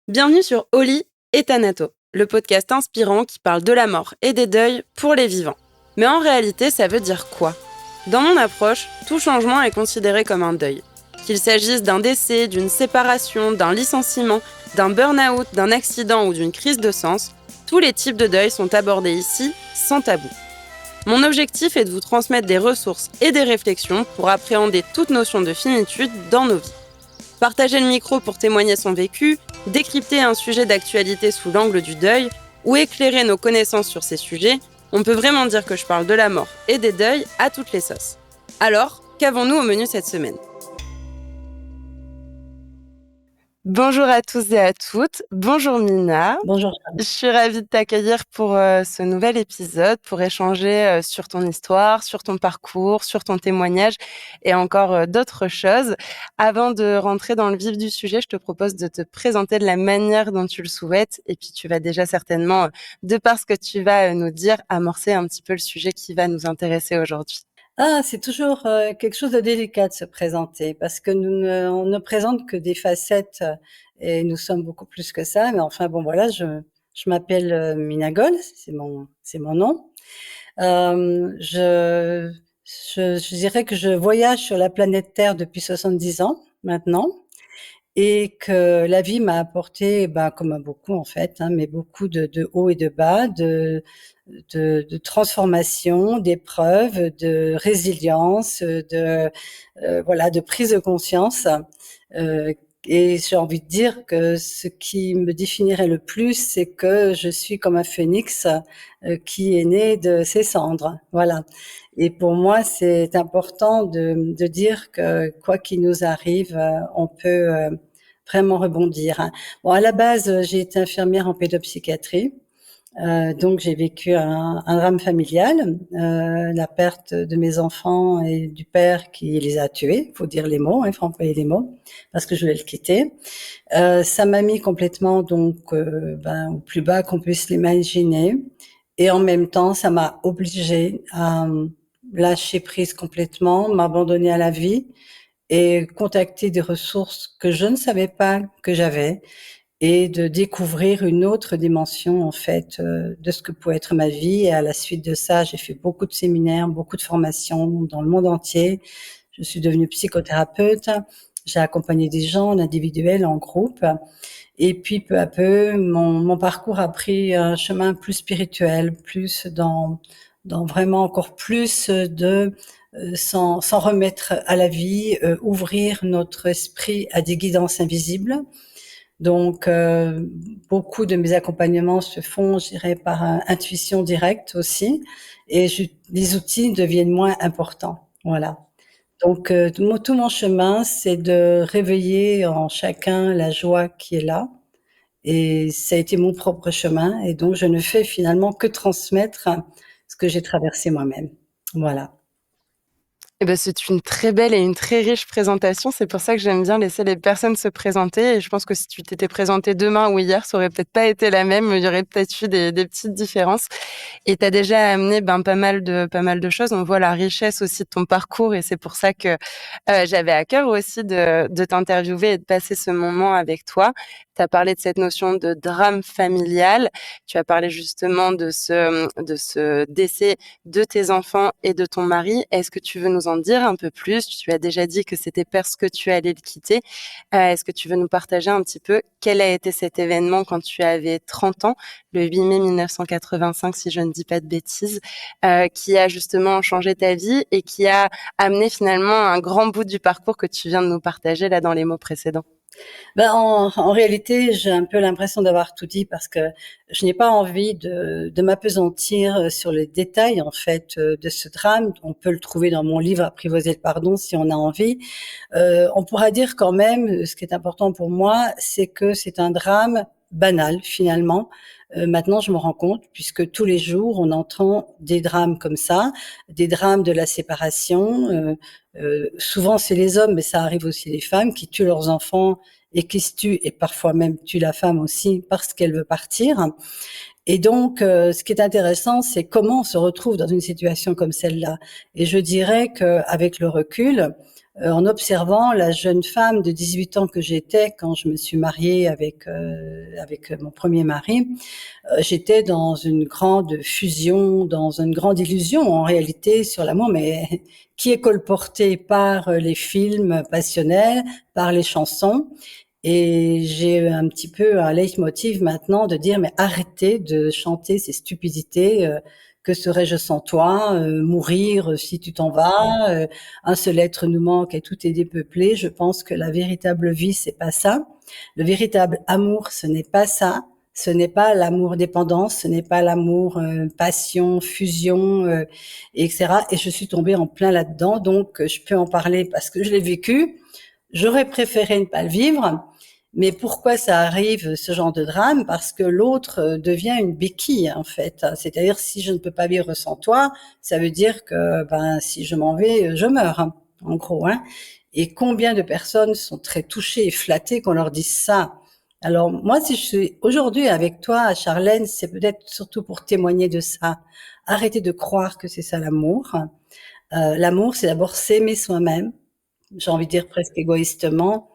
Bienvenue sur Oli et Thanato, le podcast inspirant qui parle de la mort et des deuils pour les vivants. Mais en réalité, ça veut dire quoi ? Dans mon approche, tout changement est considéré comme un deuil. Qu'il s'agisse d'un décès, d'une séparation, d'un licenciement, d'un burn-out, d'un accident ou d'une crise de sens, tous les types de deuil sont abordés ici sans tabou. Mon objectif est de vous transmettre des ressources et des réflexions pour appréhender toute notion de finitude dans nos vies. Partager le micro pour témoigner son vécu, décrypter un sujet d'actualité sous l'angle du deuil ou éclairer nos connaissances sur ces sujets, on peut vraiment dire que je parle de la mort et des deuils à toutes les sauces. Alors, qu'avons-nous au menu cette semaine ? Bonjour à tous et à toutes, bonjour Mina. Bonjour. Je suis ravie de t'accueillir pour ce nouvel épisode, pour échanger sur ton histoire, sur ton parcours, sur ton témoignage et encore d'autres choses. Avant de rentrer dans le vif du sujet, je te propose de te présenter de la manière dont tu le souhaites et puis tu vas déjà certainement, de par ce que tu vas nous dire, amorcer un petit peu le sujet qui va nous intéresser aujourd'hui. Ah, c'est toujours, quelque chose de délicat de se présenter parce que on ne présente que des facettes, et nous sommes beaucoup plus que ça. Mais enfin bon, voilà, je m'appelle, Mina Goll, c'est mon nom. Je je dirais que je voyage sur la planète Terre depuis 70 ans maintenant et que la vie m'a apporté, comme à beaucoup en fait, hein, mais beaucoup de hauts et de bas, de transformation, d'épreuves, de résilience, voilà, de prise de conscience. Heu et j'ai envie de dire que ce qui me définirait le plus, c'est que je suis comme un phénix, qui est né de ses cendres. Voilà, et pour moi, c'est important de dire que quoi qu'il nous arrive, on peut, vraiment rebondir, hein. Bon, à la base, j'ai été infirmière en pédopsychiatrie. Donc j'ai vécu un drame familial, la perte de mes enfants et du père qui les a tués, faut dire les mots, il faut employer les mots, parce que je voulais le quitter. Ça m'a mis complètement donc au plus bas qu'on puisse l'imaginer, et en même temps ça m'a obligée à lâcher prise complètement, m'abandonner à la vie et contacter des ressources que je ne savais pas que j'avais, et de découvrir une autre dimension en fait, de ce que pouvait être ma vie. Et à la suite de ça, j'ai fait beaucoup de séminaires, beaucoup de formations dans le monde entier. Je suis devenue psychothérapeute. J'ai accompagné des gens en individuel, en groupe, et puis peu à peu, mon parcours a pris un chemin plus spirituel, plus dans vraiment encore plus de s'en remettre à la vie, ouvrir notre esprit à des guidances invisibles. Donc, beaucoup de mes accompagnements se font, je dirais, par intuition directe aussi, et les outils deviennent moins importants. Voilà. Donc, tout mon chemin, c'est de réveiller en chacun la joie qui est là, et ça a été mon propre chemin, et donc je ne fais finalement que transmettre ce que j'ai traversé moi-même. Voilà. Eh ben, c'est une très belle et une très riche présentation. C'est pour ça que j'aime bien laisser les personnes se présenter. Et je pense que si tu t'étais présentée demain ou hier, ça aurait peut-être pas été la même. Il y aurait peut-être eu des petites différences. Et tu as déjà amené pas mal de choses. On voit la richesse aussi de ton parcours et c'est pour ça que j'avais à cœur aussi de t'interviewer et de passer ce moment avec toi. Tu as parlé de cette notion de drame familial. Tu as parlé justement de ce décès de tes enfants et de ton mari. Est-ce que tu veux nous en dire un peu plus ? Tu as déjà dit que c'était parce que tu allais le quitter. Est-ce que tu veux nous partager un petit peu quel a été cet événement quand tu avais 30 ans, le 8 mai 1985, si je ne dis pas de bêtises, qui a justement changé ta vie et qui a amené finalement un grand bout du parcours que tu viens de nous partager là dans les mots précédents? En réalité, j'ai un peu l'impression d'avoir tout dit parce que je n'ai pas envie de m'appesantir sur les détails en fait, de ce drame. On peut le trouver dans mon livre Apprivoiser le pardon si on a envie. On pourra dire quand même, ce qui est important pour moi, c'est que c'est un drame banal finalement. Maintenant, je me rends compte, puisque tous les jours, on entend des drames comme ça, des drames de la séparation. Souvent, c'est les hommes, mais ça arrive aussi les femmes qui tuent leurs enfants et qui se tuent, et parfois même tuent la femme aussi parce qu'elle veut partir. Et donc, ce qui est intéressant, c'est comment on se retrouve dans une situation comme celle-là. Et je dirais qu'avec le recul, en observant la jeune femme de 18 ans que j'étais quand je me suis mariée avec mon premier mari. J'étais dans une grande fusion, dans une grande illusion en réalité sur l'amour, mais qui est colporté par les films passionnels, par les chansons. Et j'ai un petit peu un leitmotiv maintenant de dire mais arrêtez de chanter ces stupidités. Que serais-je sans toi? Mourir si tu t'en vas. Un seul être nous manque et tout est dépeuplé. Je pense que la véritable vie, c'est pas ça. Le véritable amour, ce n'est pas ça. Ce n'est pas l'amour dépendance, ce n'est pas l'amour passion, fusion, etc. Et je suis tombée en plein là-dedans, donc je peux en parler parce que je l'ai vécu. J'aurais préféré ne pas le vivre, mais pourquoi ça arrive, ce genre de drame? Parce que l'autre devient une béquille, en fait. C'est-à-dire, si je ne peux pas vivre sans toi, ça veut dire que, si je m'en vais, je meurs, hein, en gros, hein. Et combien de personnes sont très touchées et flattées qu'on leur dise ça? Alors, moi, si je suis aujourd'hui avec toi, Charlène, c'est peut-être surtout pour témoigner de ça. Arrêtez de croire que c'est ça l'amour. L'amour, c'est d'abord s'aimer soi-même, j'ai envie de dire presque égoïstement,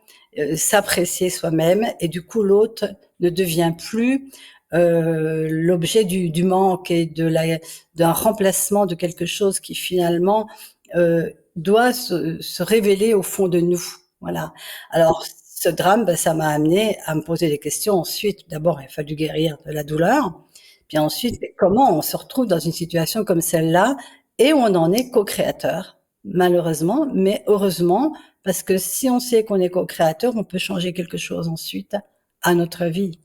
s'apprécier soi-même, et du coup l'autre ne devient plus l'objet du manque et d'un remplacement de quelque chose qui finalement doit se révéler au fond de nous. Voilà. Alors ce drame, ça m'a amené à me poser des questions. Ensuite, d'abord, il a fallu guérir de la douleur. Puis ensuite, comment on se retrouve dans une situation comme celle-là et on en est co-créateur, malheureusement, mais heureusement, parce que si on sait qu'on est co-créateur, on peut changer quelque chose ensuite à notre vie.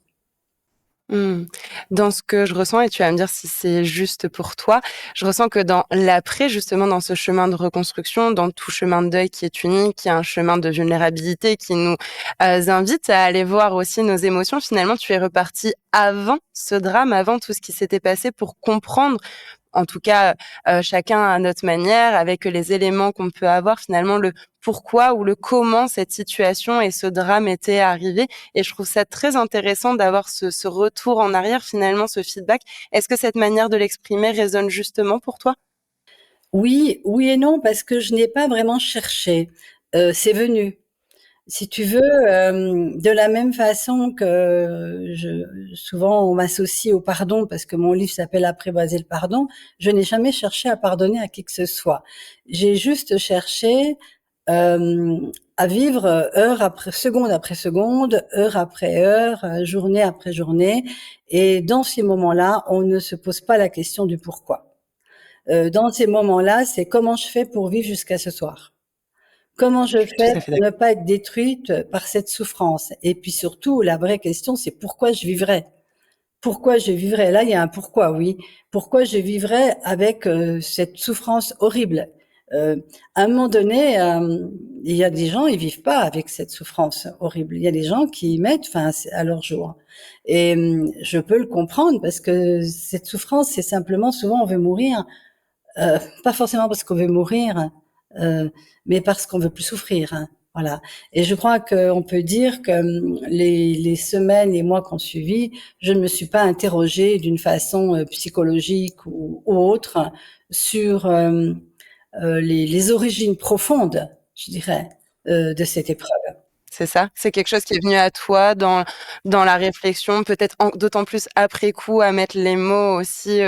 Mmh. Dans ce que je ressens, et tu vas me dire si c'est juste pour toi, je ressens que dans l'après, justement, dans ce chemin de reconstruction, dans tout chemin de deuil qui est unique, qui est un chemin de vulnérabilité, qui nous invite à aller voir aussi nos émotions. Finalement, tu es reparti avant ce drame, avant tout ce qui s'était passé pour comprendre, en tout cas, chacun à notre manière, avec les éléments qu'on peut avoir, finalement, le pourquoi ou le comment cette situation et ce drame était arrivé. Et je trouve ça très intéressant d'avoir ce retour en arrière, finalement, ce feedback. Est-ce que cette manière de l'exprimer résonne justement pour toi? Oui, oui et non, parce que je n'ai pas vraiment cherché. C'est venu. Si tu veux, de la même façon que souvent on m'associe au pardon parce que mon livre s'appelle Apprivoiser le pardon, je n'ai jamais cherché à pardonner à qui que ce soit. J'ai juste cherché à vivre seconde après seconde, heure après heure, journée après journée. Et dans ces moments-là, on ne se pose pas la question du pourquoi. Dans ces moments-là, c'est comment je fais pour vivre jusqu'à ce soir. Comment je Je suis fais tout à fait pour ne d'accord. pas être détruite par cette souffrance? Et puis surtout, la vraie question, c'est pourquoi je vivrais? Pourquoi je vivrais? Là, il y a un pourquoi, oui. Pourquoi je vivrais avec cette souffrance horrible? À un moment donné, il y a des gens, ils vivent pas avec cette souffrance horrible. Il y a des gens qui y mettent fin à leur jour. Et je peux le comprendre parce que cette souffrance, c'est simplement souvent on veut mourir. Pas forcément parce qu'on veut mourir, euh, mais parce qu'on veut plus souffrir, hein. Voilà. Et je crois qu'on peut dire que les semaines et mois qu'on suivi, je ne me suis pas interrogée d'une façon psychologique ou autre sur les origines profondes, je dirais, de cette épreuve. C'est ça? C'est quelque chose qui est venu à toi dans la réflexion, peut-être d'autant plus après coup à mettre les mots aussi,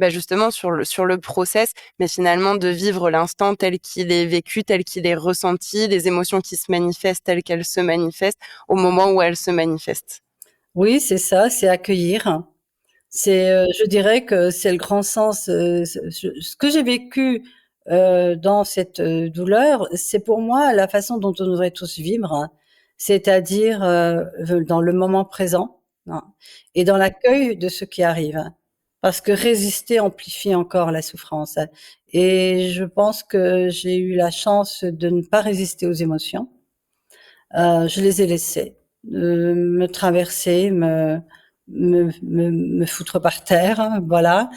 justement sur le process, mais finalement de vivre l'instant tel qu'il est vécu, tel qu'il est ressenti, les émotions qui se manifestent telles qu'elles se manifestent, au moment où elles se manifestent. Oui, c'est ça, c'est accueillir. C'est, je dirais que c'est le grand sens, ce que j'ai vécu, dans cette, douleur, c'est pour moi la façon dont on devrait tous vivre, hein. C'est-à-dire, dans le moment présent, hein, et dans l'accueil de ce qui arrive, hein. Parce que résister amplifie encore la souffrance, hein, et je pense que j'ai eu la chance de ne pas résister aux émotions. Je les ai laissés, me traverser, me foutre par terre, hein, voilà.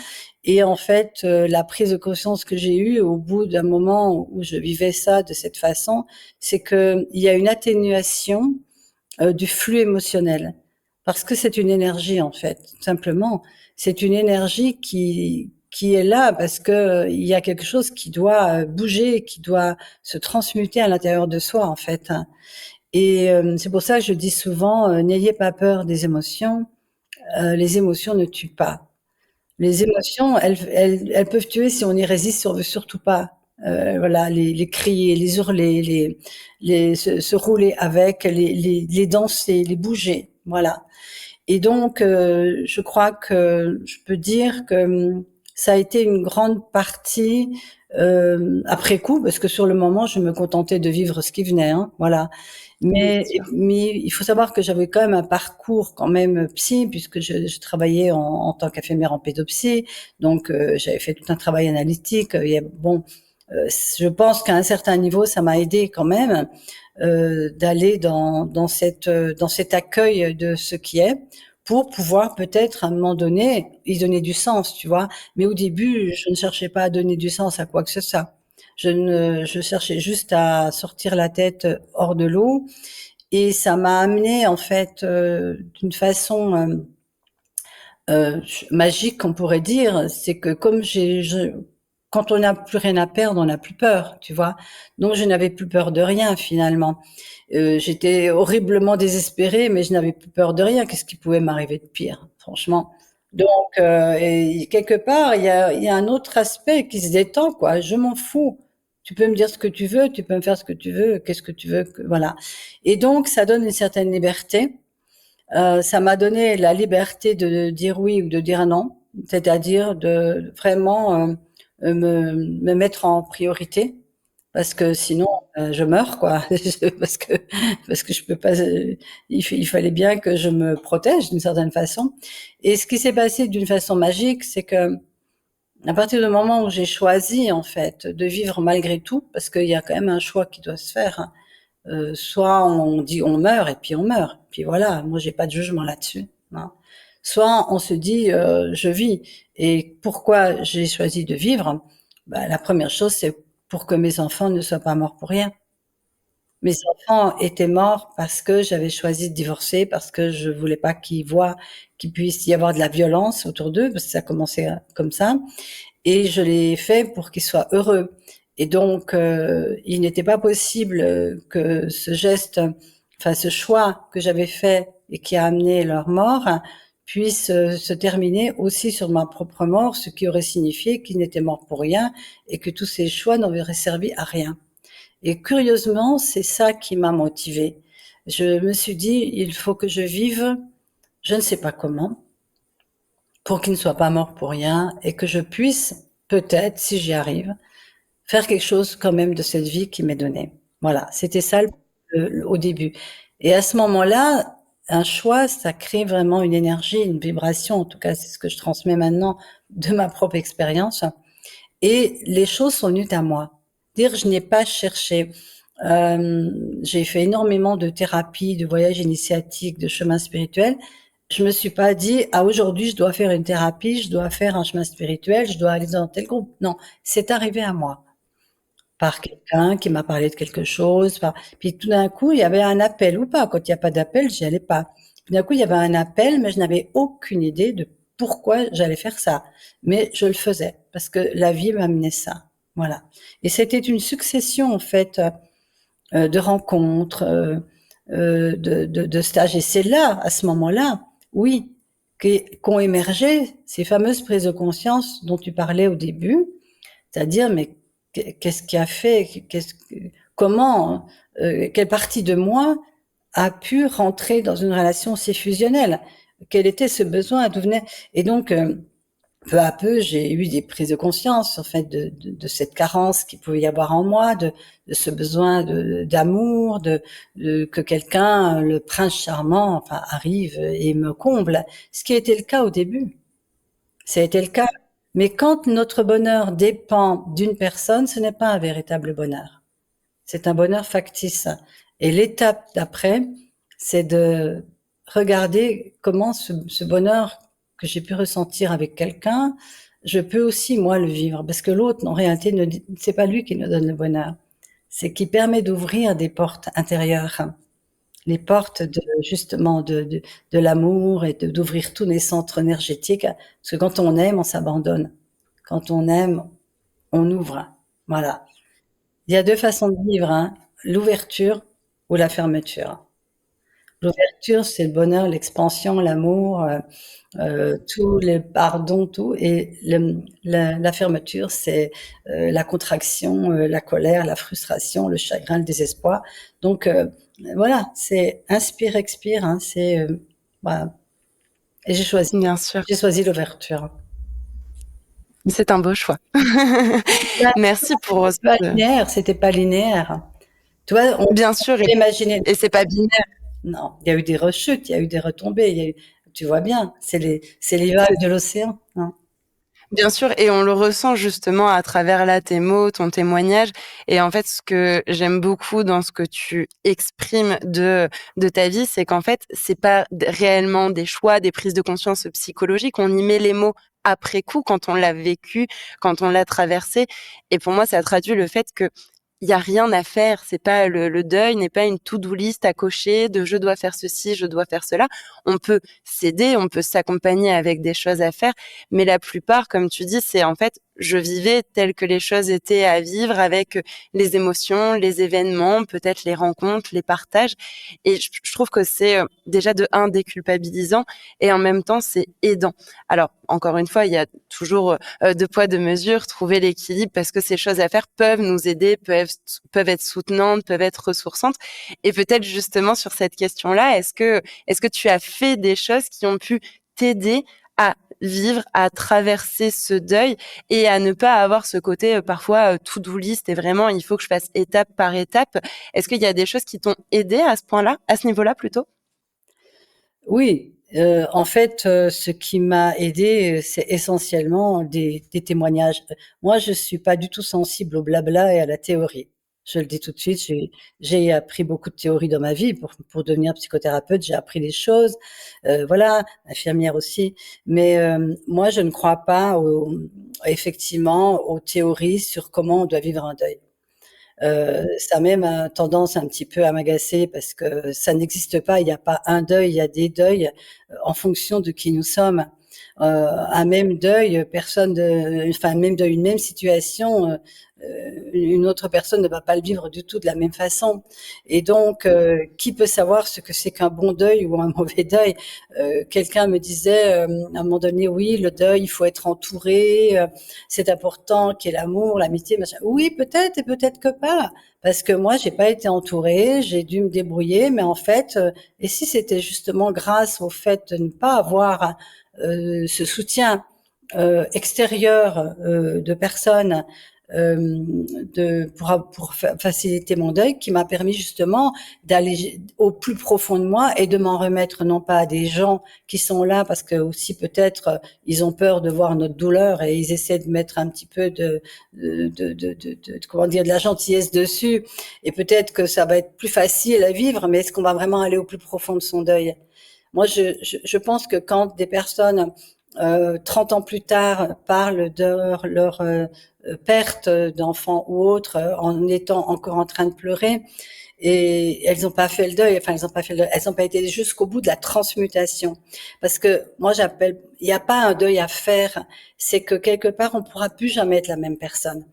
Et en fait, la prise de conscience que j'ai eue au bout d'un moment où je vivais ça de cette façon, c'est qu'il y a une atténuation du flux émotionnel. Parce que c'est une énergie, en fait, tout simplement. C'est une énergie qui est là parce que il y a quelque chose qui doit bouger, qui doit se transmuter à l'intérieur de soi, en fait. Et c'est pour ça que je dis souvent, n'ayez pas peur des émotions. Les émotions ne tuent pas. Les émotions, elles peuvent tuer si on y résiste, si on veut surtout pas. Voilà, les crier, les hurler, se rouler avec, les danser, les bouger. Voilà. Et donc, je crois que je peux dire que ça a été une grande partie après coup, parce que sur le moment, je me contentais de vivre ce qui venait, hein, voilà. Mais il faut savoir que j'avais quand même un parcours quand même psy, puisque je travaillais en tant qu'infirmière en pédopsie, donc j'avais fait tout un travail analytique. Bon, je pense qu'à un certain niveau, ça m'a aidé quand même d'aller dans cet accueil de ce qui est, pour pouvoir peut-être à un moment donné y donner du sens, tu vois. Mais au début, je ne cherchais pas à donner du sens à quoi que ce soit. Je cherchais juste à sortir la tête hors de l'eau, et ça m'a amené en fait d'une façon magique, on pourrait dire. C'est que comme quand on n'a plus rien à perdre, on n'a plus peur, tu vois. Donc je n'avais plus peur de rien finalement. J'étais horriblement désespérée, mais je n'avais plus peur de rien. Qu'est-ce qui pouvait m'arriver de pire, franchement? Donc, et quelque part, il y a un autre aspect qui se détend, quoi. Je m'en fous. Tu peux me dire ce que tu veux, tu peux me faire ce que tu veux, qu'est-ce que tu veux, voilà. Et donc, ça donne une certaine liberté. Ça m'a donné la liberté de dire oui ou de dire non, c'est-à-dire de vraiment me mettre en priorité, parce que sinon je meurs, quoi. Parce que je peux pas. Il fallait bien que je me protège d'une certaine façon. Et ce qui s'est passé d'une façon magique, c'est que à partir du moment où j'ai choisi en fait de vivre malgré tout, parce qu'il y a quand même un choix qui doit se faire, hein. Soit on dit on meurt et puis on meurt, puis voilà, moi j'ai pas de jugement là-dessus, hein. Soit on se dit je vis. Et pourquoi j'ai choisi de vivre? Bah, la première chose, c'est pour que mes enfants ne soient pas morts pour rien. Mes enfants étaient morts parce que j'avais choisi de divorcer, parce que je voulais pas qu'ils voient qu'il puisse y avoir de la violence autour d'eux, parce que ça commençait comme ça. Et je l'ai fait pour qu'ils soient heureux. Et donc, il n'était pas possible que ce geste, enfin ce choix que j'avais fait et qui a amené leur mort, puisse se terminer aussi sur ma propre mort, ce qui aurait signifié qu'ils n'étaient morts pour rien et que tous ces choix n'auraient servi à rien. Et curieusement, c'est ça qui m'a motivée. Je me suis dit, il faut que je vive, je ne sais pas comment, pour qu'ils ne soient pas morts pour rien et que je puisse, peut-être, si j'y arrive, faire quelque chose quand même de cette vie qui m'est donnée. Voilà, c'était ça au début. Et à ce moment-là, un choix, ça crée vraiment une énergie, une vibration. En tout cas, c'est ce que je transmets maintenant de ma propre expérience. Et les choses sont venues à moi. Dire, je n'ai pas cherché. J'ai fait énormément de thérapies, de voyages initiatiques, de chemins spirituels. Je me suis pas dit, ah, aujourd'hui, je dois faire une thérapie, je dois faire un chemin spirituel, je dois aller dans tel groupe. Non, c'est arrivé à moi par quelqu'un qui m'a parlé de quelque chose. Puis tout d'un coup, il y avait un appel ou pas. Quand il n'y a pas d'appel, j'y allais pas. Tout d'un coup, il y avait un appel, mais je n'avais aucune idée de pourquoi j'allais faire ça. Mais je le faisais parce que la vie m'amenait ça. Voilà. Et c'était une succession, en fait, de rencontres, de stages. Et c'est là, à ce moment-là, oui, qu'ont émergé ces fameuses prises de conscience dont tu parlais au début. C'est-à-dire, mais qu'est-ce qui a fait, comment, quelle partie de moi a pu rentrer dans une relation si fusionnelle? Quel était ce besoin? D'où venait? Et donc, peu à peu, j'ai eu des prises de conscience, en fait, de cette carence qu'il pouvait y avoir en moi, de ce besoin d'amour, que quelqu'un, le prince charmant, enfin, arrive et me comble. Ce qui a été le cas au début. Ça a été le cas. Mais quand notre bonheur dépend d'une personne, ce n'est pas un véritable bonheur. C'est un bonheur factice. Et l'étape d'après, c'est de regarder comment ce bonheur que j'ai pu ressentir avec quelqu'un, je peux aussi moi le vivre. Parce que l'autre, en réalité, c'est pas lui qui nous donne le bonheur. C'est qui permet d'ouvrir des portes intérieures. Les portes justement de l'amour et d'ouvrir tous les centres énergétiques. Parce que quand on aime, on s'abandonne. quand on aime, on ouvre. Voilà. Il y a deux façons de vivre, hein, l'ouverture ou la fermeture. L'ouverture, c'est le bonheur, l'expansion, l'amour, tous les pardons, tout. Et la fermeture, c'est la contraction, la colère, la frustration, le chagrin, le désespoir. Donc voilà, c'est inspire, expire. Hein, c'est voilà. Et Bien sûr, j'ai choisi l'ouverture. c'est un beau choix. Merci pour ce C'était pas linéaire. Tu vois, on bien sûr peut imaginer. et c'est pas binaire. Non, il y a eu des rechutes, il y a eu des retombées, il y a eu, tu vois bien, c'est les vagues de l'océan. Hein. Bien sûr, et on le ressent justement à travers là tes mots, ton témoignage. Et en fait, ce que j'aime beaucoup dans ce que tu exprimes de ta vie, c'est qu'en fait, c'est pas réellement des choix, des prises de conscience psychologiques. On y met les mots après coup, quand on l'a vécu, quand on l'a traversé. Et pour moi, ça traduit le fait que il y a rien à faire. C'est pas le deuil n'est pas une to-do list à cocher de je dois faire ceci, je dois faire cela. On peut s'aider, on peut s'accompagner avec des choses à faire, mais la plupart, comme tu dis, c'est en fait je vivais telles que les choses étaient à vivre avec les émotions, les événements, peut-être les rencontres, les partages. Et je trouve que c'est déjà de un déculpabilisant et en même temps c'est aidant. Alors encore une fois, il y a toujours deux poids deux mesures, trouver l'équilibre parce que ces choses à faire peuvent nous aider, peuvent être soutenantes, peuvent être ressourçantes. Et peut-être justement sur cette question-là, est-ce que tu as fait des choses qui ont pu t'aider à vivre, à traverser ce deuil et à ne pas avoir ce côté parfois to-do list et vraiment il faut que je fasse étape par étape. Est-ce qu'il y a des choses qui t'ont aidé à ce point-là, à ce niveau-là plutôt? Oui, en fait, ce qui m'a aidée, c'est essentiellement des témoignages. Moi, je suis pas du tout sensible au blabla et à la théorie. Je le dis tout de suite, j'ai appris beaucoup de théories dans ma vie. Pour devenir psychothérapeute, j'ai appris des choses, voilà, infirmière aussi. Mais moi, je ne crois pas effectivement aux théories sur comment on doit vivre un deuil. Ça a même tendance un petit peu à m'agacer parce que ça n'existe pas. Il n'y a pas un deuil, il y a des deuils en fonction de qui nous sommes. Un même deuil, même deuil, une même situation, une autre personne ne va pas le vivre du tout de la même façon. Et donc, qui peut savoir ce que c'est qu'un bon deuil ou un mauvais deuil? Quelqu'un me disait à un moment donné, oui, le deuil, il faut être entouré, c'est important qu'il y ait l'amour, l'amitié, machin. Oui, peut-être et peut-être que pas. Parce que moi, j'ai pas été entourée, j'ai dû me débrouiller, mais en fait, et si c'était justement grâce au fait de ne pas avoir ce soutien extérieur de personnes pour faciliter mon deuil, qui m'a permis justement d'aller au plus profond de moi et de m'en remettre non pas à des gens qui sont là parce que aussi peut-être ils ont peur de voir notre douleur et ils essaient de mettre un petit peu comment dire, de la gentillesse dessus et peut-être que ça va être plus facile à vivre, mais est-ce qu'on va vraiment aller au plus profond de son deuil? Moi, je pense que quand des personnes 30 ans plus tard parlent de leur perte d'enfants ou autres en étant encore en train de pleurer et elles n'ont pas fait le deuil, enfin elles n'ont pas fait le deuil, elles n'ont pas été jusqu'au bout de la transmutation. Parce que moi j'appelle, il n'y a pas un deuil à faire, c'est que quelque part on pourra plus jamais être la même personne.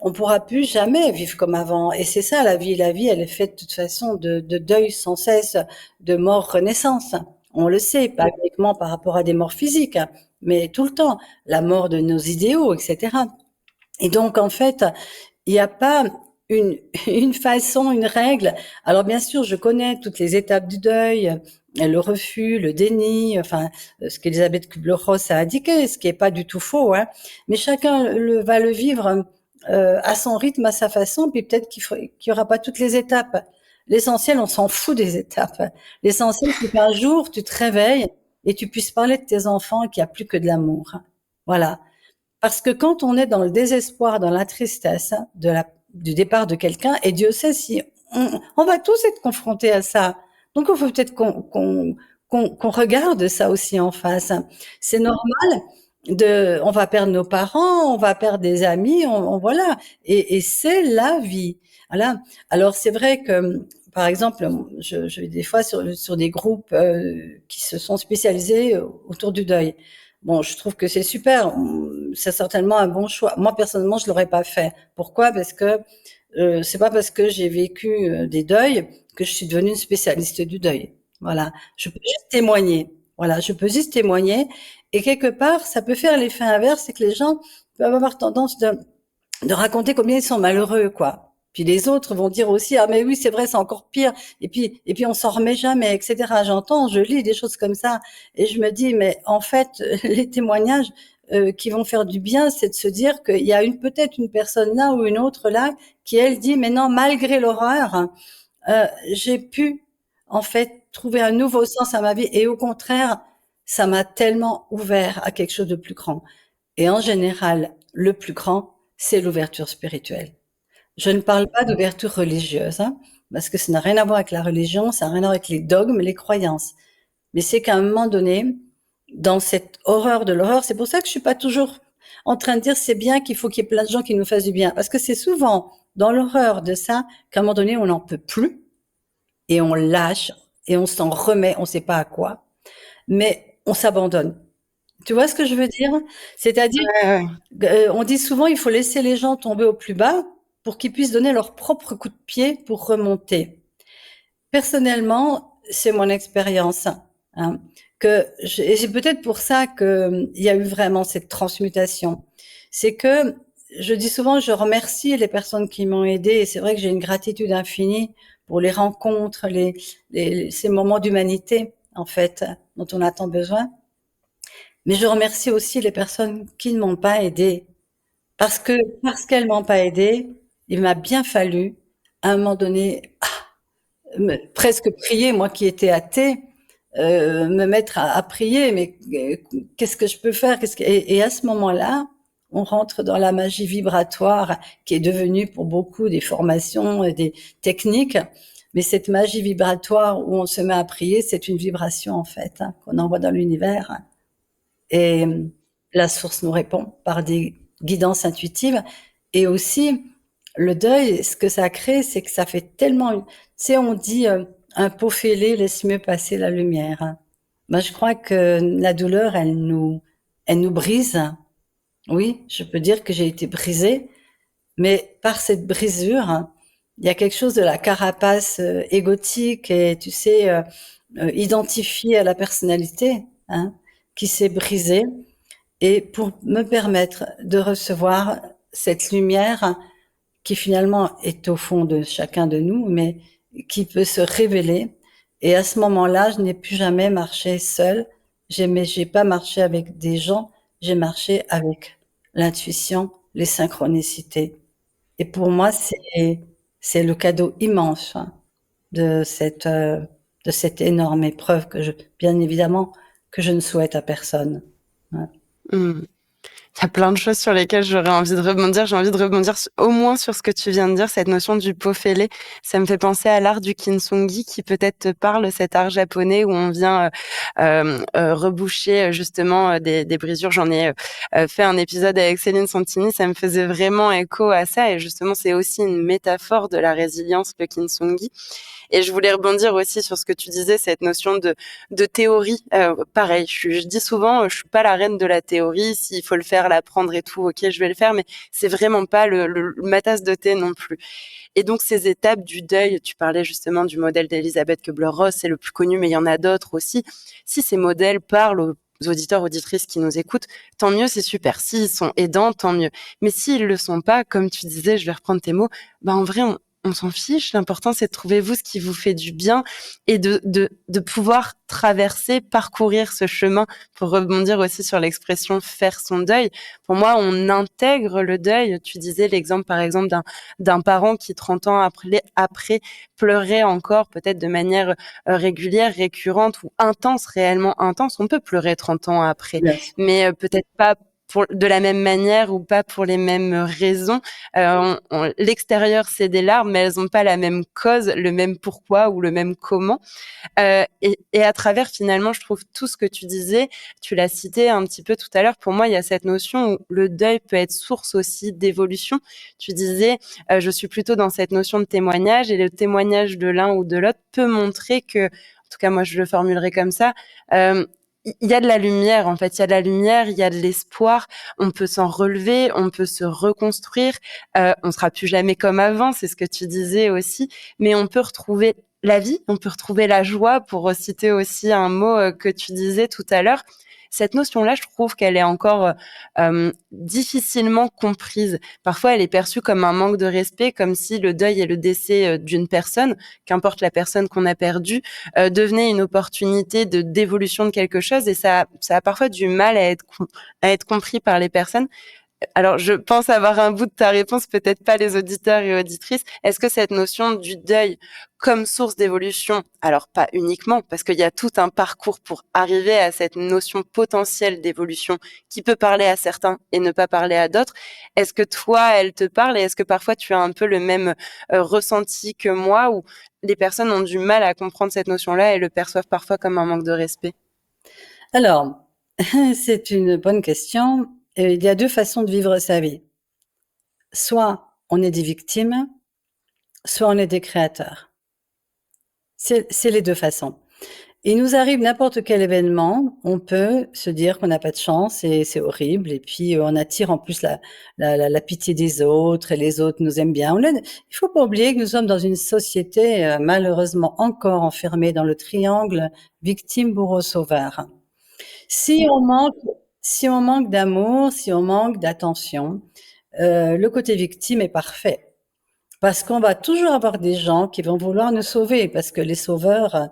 On pourra plus jamais vivre comme avant. Et c'est ça la vie. La vie, elle est faite de toute façon de deuil sans cesse, de mort renaissance. On le sait, pas uniquement par rapport à des morts physiques, hein, mais tout le temps. La mort de nos idéaux, etc. Et donc, en fait, il n'y a pas une, une façon, une règle. Alors, bien sûr, je connais toutes les étapes du deuil, le refus, le déni, enfin, ce qu'Elisabeth Kubler-Ross a indiqué, ce qui est pas du tout faux, hein. Mais chacun va le vivre à son rythme, à sa façon, puis peut-être qu'il y aura pas toutes les étapes. L'essentiel, on s'en fout des étapes. L'essentiel, c'est qu'un jour, tu te réveilles et tu puisses parler de tes enfants et qu'il n'y a plus que de l'amour. Voilà. Parce que quand on est dans le désespoir, dans la tristesse du départ de quelqu'un, et Dieu sait si on va tous être confrontés à ça. Donc il faut peut-être qu'on regarde ça aussi en face. C'est normal on va perdre nos parents, on va perdre des amis, voilà. Et c'est la vie. Voilà. Alors c'est vrai que par exemple, je vais des fois sur des groupes qui se sont spécialisés autour du deuil. Bon, je trouve que c'est super. C'est certainement un bon choix. Moi, personnellement, je l'aurais pas fait. Pourquoi? Parce que c'est pas parce que j'ai vécu des deuils que je suis devenue une spécialiste du deuil. Voilà, je peux juste témoigner. Voilà, je peux juste témoigner. Et quelque part, ça peut faire l'effet inverse, c'est que les gens peuvent avoir tendance de raconter combien ils sont malheureux, quoi. Puis les autres vont dire aussi, ah mais oui, c'est vrai, c'est encore pire. Et puis on s'en remet jamais, etc. J'entends, je lis des choses comme ça, et je me dis, mais en fait, les témoignages qui vont faire du bien, c'est de se dire qu'il y a peut-être une personne là ou une autre là qui elle dit, mais non, malgré l'horreur, j'ai pu en fait trouver un nouveau sens à ma vie, et au contraire, ça m'a tellement ouvert à quelque chose de plus grand. Et en général, le plus grand, c'est l'ouverture spirituelle. Je ne parle pas d'ouverture religieuse, hein, parce que ça n'a rien à voir avec la religion, ça n'a rien à voir avec les dogmes, les croyances. Mais c'est qu'à un moment donné, dans cette horreur de l'horreur, c'est pour ça que je suis pas toujours en train de dire c'est bien qu'il faut qu'il y ait plein de gens qui nous fassent du bien, parce que c'est souvent dans l'horreur de ça qu'à un moment donné on n'en peut plus et on lâche et on s'en remet, on sait pas à quoi, mais on s'abandonne. Tu vois ce que je veux dire? C'est-à-dire, Ouais, ouais. on dit souvent il faut laisser les gens tomber au plus bas pour qu'ils puissent donner leur propre coup de pied pour remonter. Personnellement, c'est mon expérience, hein, et c'est peut-être pour ça que il y a eu vraiment cette transmutation. C'est que je dis souvent, je remercie les personnes qui m'ont aidée, et c'est vrai que j'ai une gratitude infinie pour les rencontres, ces moments d'humanité, en fait, dont on a tant besoin. Mais je remercie aussi les personnes qui ne m'ont pas aidée. Parce qu'elles m'ont pas aidée, il m'a bien fallu, à un moment donné, presque prier, moi qui étais athée, me mettre à prier, mais qu'est-ce que je peux faire? Et à ce moment-là, on rentre dans la magie vibratoire qui est devenue pour beaucoup des formations et des techniques. Mais cette magie vibratoire où on se met à prier, c'est une vibration en fait, hein, qu'on envoie dans l'univers. Et la source nous répond par des guidances intuitives. Et aussi, le deuil, ce que ça crée, c'est que ça fait tellement... Tu sais, on dit un pot fêlé laisse mieux passer la lumière, hein. Moi, je crois que la douleur, elle nous brise. Oui, je peux dire que j'ai été brisée, mais par cette brisure, hein, il y a quelque chose de la carapace égotique et, tu sais, identifiée à la personnalité, hein, qui s'est brisée, et pour me permettre de recevoir cette lumière qui finalement est au fond de chacun de nous, mais qui peut se révéler. Et à ce moment-là, je n'ai plus jamais marché seule. J'ai pas marché avec des gens, j'ai marché avec l'intuition, les synchronicités. Et pour moi, c'est le cadeau immense, hein, de cette énorme épreuve bien évidemment, que je ne souhaite à personne. Ouais. Mmh. Il y a plein de choses sur lesquelles j'aurais envie de rebondir. J'ai envie de rebondir au moins sur ce que tu viens de dire, cette notion du pot fêlé. Ça me fait penser à l'art du kintsugi qui peut-être te parle, cet art japonais où on vient reboucher justement des brisures. J'en ai fait un épisode avec Céline Santini, ça me faisait vraiment écho à ça, et justement c'est aussi une métaphore de la résilience, le kintsugi. Et je voulais rebondir aussi sur ce que tu disais, cette notion de théorie. Pareil, je dis souvent, je suis pas la reine de la théorie. S'il faut le faire, l'apprendre et tout, ok, je vais le faire, mais c'est vraiment pas ma tasse de thé non plus. Et donc ces étapes du deuil, tu parlais justement du modèle d'Elisabeth Kubler-Ross, c'est le plus connu, mais il y en a d'autres aussi. Si ces modèles parlent aux auditeurs, auditrices qui nous écoutent, tant mieux, c'est super. S'ils sont aidants, tant mieux. Mais s'ils le sont pas, comme tu disais, je vais reprendre tes mots, bah en vrai, on s'en fiche. L'important, c'est de trouver vous ce qui vous fait du bien et de pouvoir traverser, parcourir ce chemin, pour rebondir aussi sur l'expression faire son deuil. Pour moi, on intègre le deuil. Tu disais l'exemple, par exemple, d'un parent qui, 30 ans après pleurait encore, peut-être de manière régulière, récurrente ou intense, réellement intense. On peut pleurer 30 ans après, Bien sûr. mais peut-être pas de la même manière ou pas pour les mêmes raisons. L'extérieur, c'est des larmes, mais elles n'ont pas la même cause, le même pourquoi ou le même comment. Et à travers, finalement, je trouve tout ce que tu disais, tu l'as cité un petit peu tout à l'heure, pour moi, il y a cette notion où le deuil peut être source aussi d'évolution. Tu disais, je suis plutôt dans cette notion de témoignage, et le témoignage de l'un ou de l'autre peut montrer que, en tout cas, moi, je le formulerai comme ça, il y a de la lumière, en fait. Il y a de la lumière, il y a de l'espoir. On peut s'en relever, on peut se reconstruire. On sera plus jamais comme avant, c'est ce que tu disais aussi. Mais on peut retrouver la vie, on peut retrouver la joie, pour citer aussi un mot que tu disais tout à l'heure. Cette notion-là, je trouve qu'elle est encore difficilement comprise. Parfois, elle est perçue comme un manque de respect, comme si le deuil et le décès d'une personne, qu'importe la personne qu'on a perdue, devenait une opportunité d'évolution de quelque chose, et ça a parfois du mal à être compris par les personnes. Alors, je pense avoir un bout de ta réponse, peut-être pas les auditeurs et auditrices. Est-ce que cette notion du deuil comme source d'évolution, alors pas uniquement, parce qu'il y a tout un parcours pour arriver à cette notion potentielle d'évolution qui peut parler à certains et ne pas parler à d'autres, est-ce que toi, elle te parle, et est-ce que parfois tu as un peu le même ressenti que moi, où les personnes ont du mal à comprendre cette notion-là et le perçoivent parfois comme un manque de respect? Alors, c'est une bonne question. Il y a 2 façons de vivre sa vie. Soit on est des victimes, soit on est des créateurs. C'est les 2 façons. Il nous arrive n'importe quel événement, on peut se dire qu'on n'a pas de chance et c'est horrible, et puis on attire en plus la pitié des autres, et les autres nous aiment bien. Il faut pas oublier que nous sommes dans une société malheureusement encore enfermée dans le triangle victime, bourreau, sauveur. Si on manque, si on manque d'amour, si on manque d'attention, le côté victime est parfait. Parce qu'on va toujours avoir des gens qui vont vouloir nous sauver, parce que les sauveurs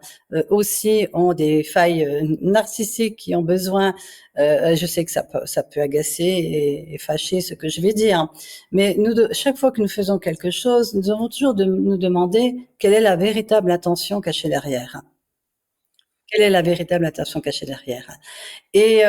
aussi ont des failles narcissiques qui ont besoin. Je sais que ça peut agacer et fâcher ce que je vais dire, mais chaque fois que nous faisons quelque chose, nous devons toujours nous demander quelle est la véritable intention cachée derrière. Quelle est la véritable intention cachée derrière? Et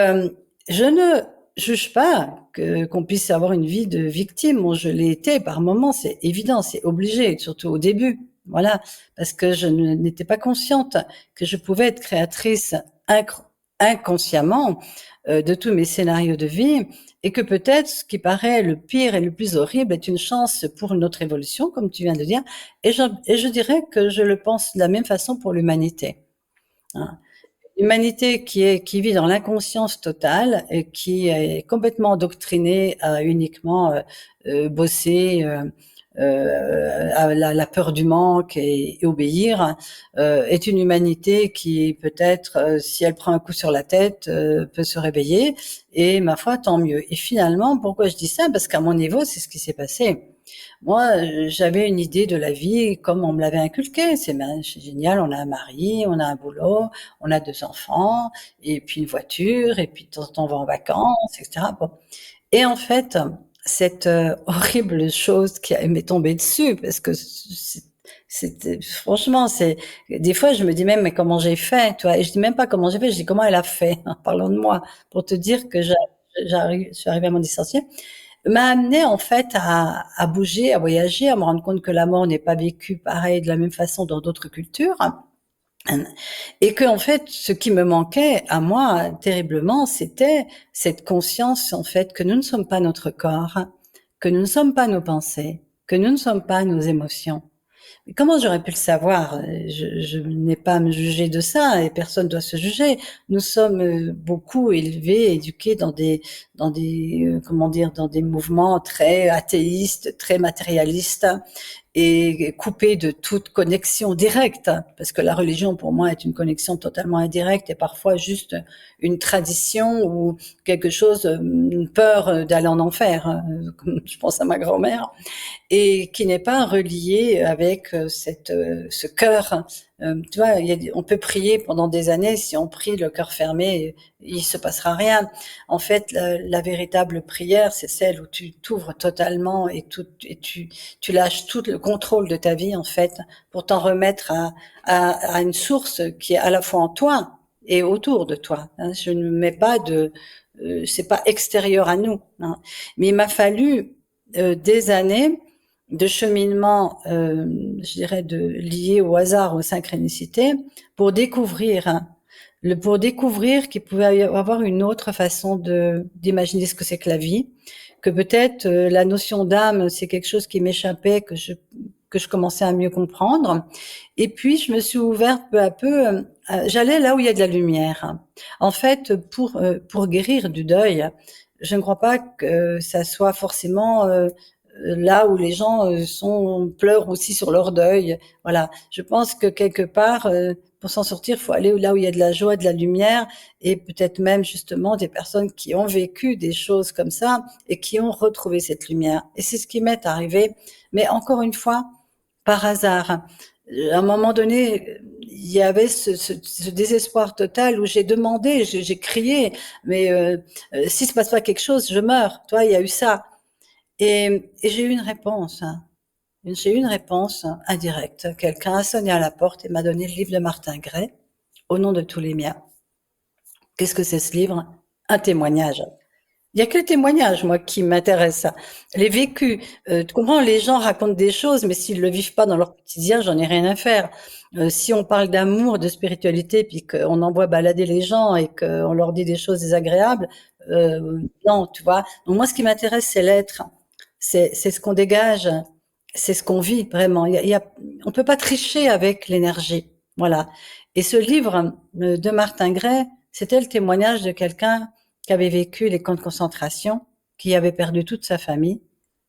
je ne juge pas qu'on puisse avoir une vie de victime. Bon, je l'ai été par moments, c'est évident, c'est obligé, surtout au début. Voilà, parce que je n'étais pas consciente que je pouvais être créatrice inconsciemment de tous mes scénarios de vie, et que peut-être ce qui paraît le pire et le plus horrible est une chance pour notre évolution, comme tu viens de dire. Et je dirais que je le pense de la même façon pour l'humanité. Hein. L'humanité qui vit dans l'inconscience totale et qui est complètement endoctrinée à uniquement bosser, à la peur du manque et obéir, est une humanité qui peut-être, si elle prend un coup sur la tête, peut se réveiller, et ma foi, tant mieux. Et finalement, pourquoi je dis ça? Parce qu'à mon niveau, c'est ce qui s'est passé. Moi, j'avais une idée de la vie comme on me l'avait inculqué. C'est génial, on a un mari, on a un boulot, on a 2 enfants, et puis une voiture, et puis de temps en temps on va en vacances, etc. Bon. Et en fait, cette horrible chose qui m'est tombée dessus, parce que c'était franchement, c'est des fois je me dis même mais comment j'ai fait, toi? Et je dis même pas comment j'ai fait, je dis comment elle a fait, en parlant de moi, pour te dire que je suis arrivée à mon licencié, m'a amené en fait à bouger, à voyager, à me rendre compte que la mort n'est pas vécue pareil de la même façon dans d'autres cultures. Et que en fait, ce qui me manquait à moi terriblement, c'était cette conscience en fait que nous ne sommes pas notre corps, que nous ne sommes pas nos pensées, que nous ne sommes pas nos émotions. Mais comment j'aurais pu le savoir? Je n'ai pas à me juger de ça, et personne doit se juger. Nous sommes beaucoup élevés, éduqués comment dire, dans des mouvements très athéistes, très matérialistes, et coupés de toute connexion directe, parce que la religion pour moi est une connexion totalement indirecte et parfois juste une tradition ou quelque chose, une peur d'aller en enfer, comme je pense à ma grand-mère, et qui n'est pas relié avec ce cœur. Tu vois, on peut prier pendant des années, si on prie le cœur fermé, il se passera rien. En fait, la véritable prière, c'est celle où tu t'ouvres totalement et tu lâches tout le contrôle de ta vie, en fait, pour t'en remettre à une source qui est à la fois en toi et autour de toi. Je ne mets pas c'est pas extérieur à nous. Mais il m'a fallu des années de cheminement, je dirais, lié au hasard, aux synchronicités, pour découvrir, pour découvrir qu'il pouvait y avoir une autre façon d'imaginer ce que c'est que la vie, que peut-être la notion d'âme, c'est quelque chose qui m'échappait, que je commençais à mieux comprendre. Et puis, je me suis ouverte peu à peu j'allais là où il y a de la lumière. En fait, pour guérir du deuil, je ne crois pas que ça soit forcément là où les gens pleurent aussi sur leur deuil. Voilà. Je pense que quelque part, pour s'en sortir, il faut aller là où il y a de la joie, de la lumière, et peut-être même justement des personnes qui ont vécu des choses comme ça et qui ont retrouvé cette lumière. Et c'est ce qui m'est arrivé. Mais encore une fois, par hasard. À un moment donné, il y avait ce désespoir total où j'ai demandé, j'ai crié, mais s'il se passe pas quelque chose, je meurs. Toi, il y a eu ça. Et j'ai eu une réponse. Hein. J'ai eu une réponse indirecte. Quelqu'un a sonné à la porte et m'a donné le livre de Martin Gray, Au nom de tous les miens. Qu'est-ce que c'est ce livre? Un témoignage. Il y a que le témoignage, moi, qui m'intéresse. Les vécus. Tu comprends, les gens racontent des choses, mais s'ils le vivent pas dans leur quotidien, j'en ai rien à faire. Si on parle d'amour, de spiritualité, puis qu'on envoie balader les gens et qu'on leur dit des choses désagréables, non, tu vois. Donc moi, ce qui m'intéresse, c'est l'être. C'est ce qu'on dégage, c'est ce qu'on vit vraiment. On peut pas tricher avec l'énergie. Voilà. Et ce livre de Martin Gray, c'était le témoignage de quelqu'un qui avait vécu les camps de concentration, qui avait perdu toute sa famille,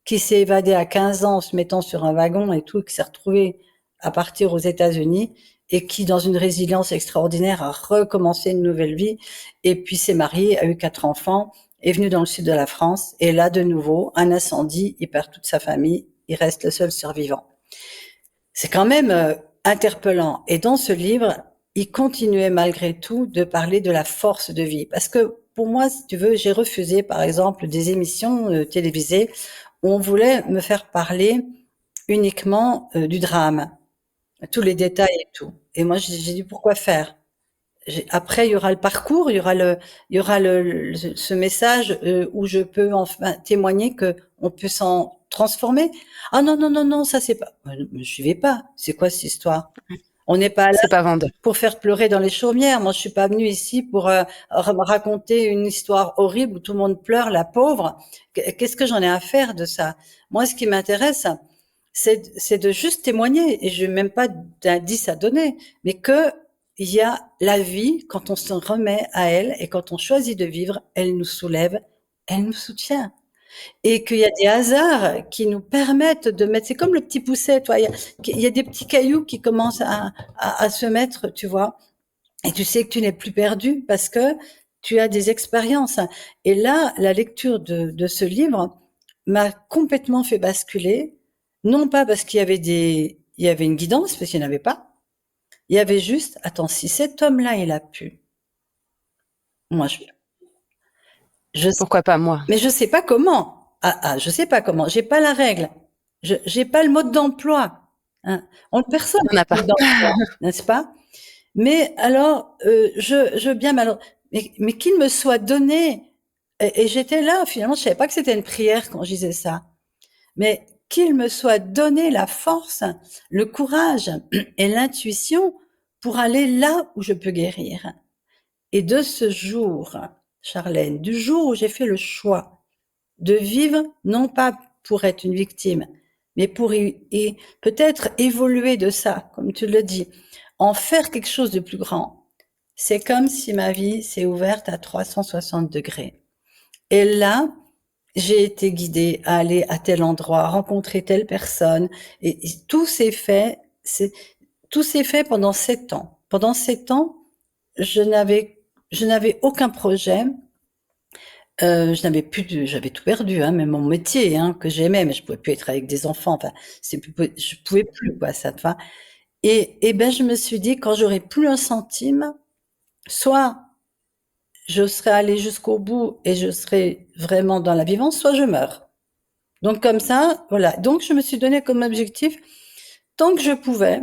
qui s'est évadé à 15 ans en se mettant sur un wagon et tout, qui s'est retrouvé à partir aux États-Unis et qui, dans une résilience extraordinaire, a recommencé une nouvelle vie et puis s'est marié, a eu 4 enfants, est venu dans le sud de la France et là, de nouveau, un incendie, il perd toute sa famille, il reste le seul survivant. C'est quand même interpellant. Et dans ce livre, il continuait malgré tout de parler de la force de vie. Parce que pour moi, si tu veux, j'ai refusé, par exemple, des émissions télévisées où on voulait me faire parler uniquement du drame, tous les détails et tout. Et moi, j'ai dit pourquoi faire? Après, il y aura le parcours, il y aura ce message où je peux enfin témoigner que on peut s'en transformer. Ah non, non, non, non, ça c'est pas. Me suivez pas. C'est quoi cette histoire? On n'est pas là C'est pas vendeur. pour faire pleurer dans les chaumières. Moi, je suis pas venue ici pour me raconter une histoire horrible où tout le monde pleure, la pauvre. Qu'est-ce que j'en ai à faire de ça? Moi, ce qui m'intéresse, c'est de juste témoigner. Et je n'ai même pas d'indice à donner, mais que il y a la vie quand on se remet à elle et quand on choisit de vivre, elle nous soulève, elle nous soutient et qu'il y a des hasards qui nous permettent de mettre. C'est comme le petit pousset, toi. Il y a des petits cailloux qui commencent à se mettre, tu vois. Et tu sais que tu n'es plus perdu parce que tu as des expériences. Et là, la lecture de ce livre m'a complètement fait basculer. Non pas parce il y avait une guidance, parce qu'il n'y en avait pas. Il y avait juste, attends, si cet homme-là, il a pu, moi, je, Pourquoi pas moi? mais je sais pas comment. Je sais pas comment. J'ai pas la règle. J'ai pas le mode d'emploi. Hein. Personne Il n'y en a n'a pas. le mode d'emploi, n'est-ce pas? Mais alors, je veux bien, mais qu'il me soit donné, et j'étais là, finalement, je savais pas que c'était une prière quand je disais ça, mais qu'il me soit donné la force, le courage et l'intuition pour aller là où je peux guérir. Et de ce jour, Charlène, du jour où j'ai fait le choix de vivre, non pas pour être une victime, mais pour peut-être évoluer de ça, comme tu le dis, en faire quelque chose de plus grand. C'est comme si ma vie s'est ouverte à 360 degrés. Et là, j'ai été guidée à aller à tel endroit, à rencontrer telle personne, et tout s'est fait pendant 7 ans. Pendant 7 ans, je n'avais, je n'avais aucun projet, j'avais tout perdu, hein, même mon métier, hein, que j'aimais, mais je pouvais plus être avec des enfants. Enfin, je pouvais plus, quoi, ça, tu vois. Et ben, je me suis dit, quand j'aurai plus un centime, soit je serai allée jusqu'au bout et je serai vraiment dans la vivance, soit je meurs. Donc, comme ça, voilà. Donc, je me suis donné comme objectif, tant que je pouvais,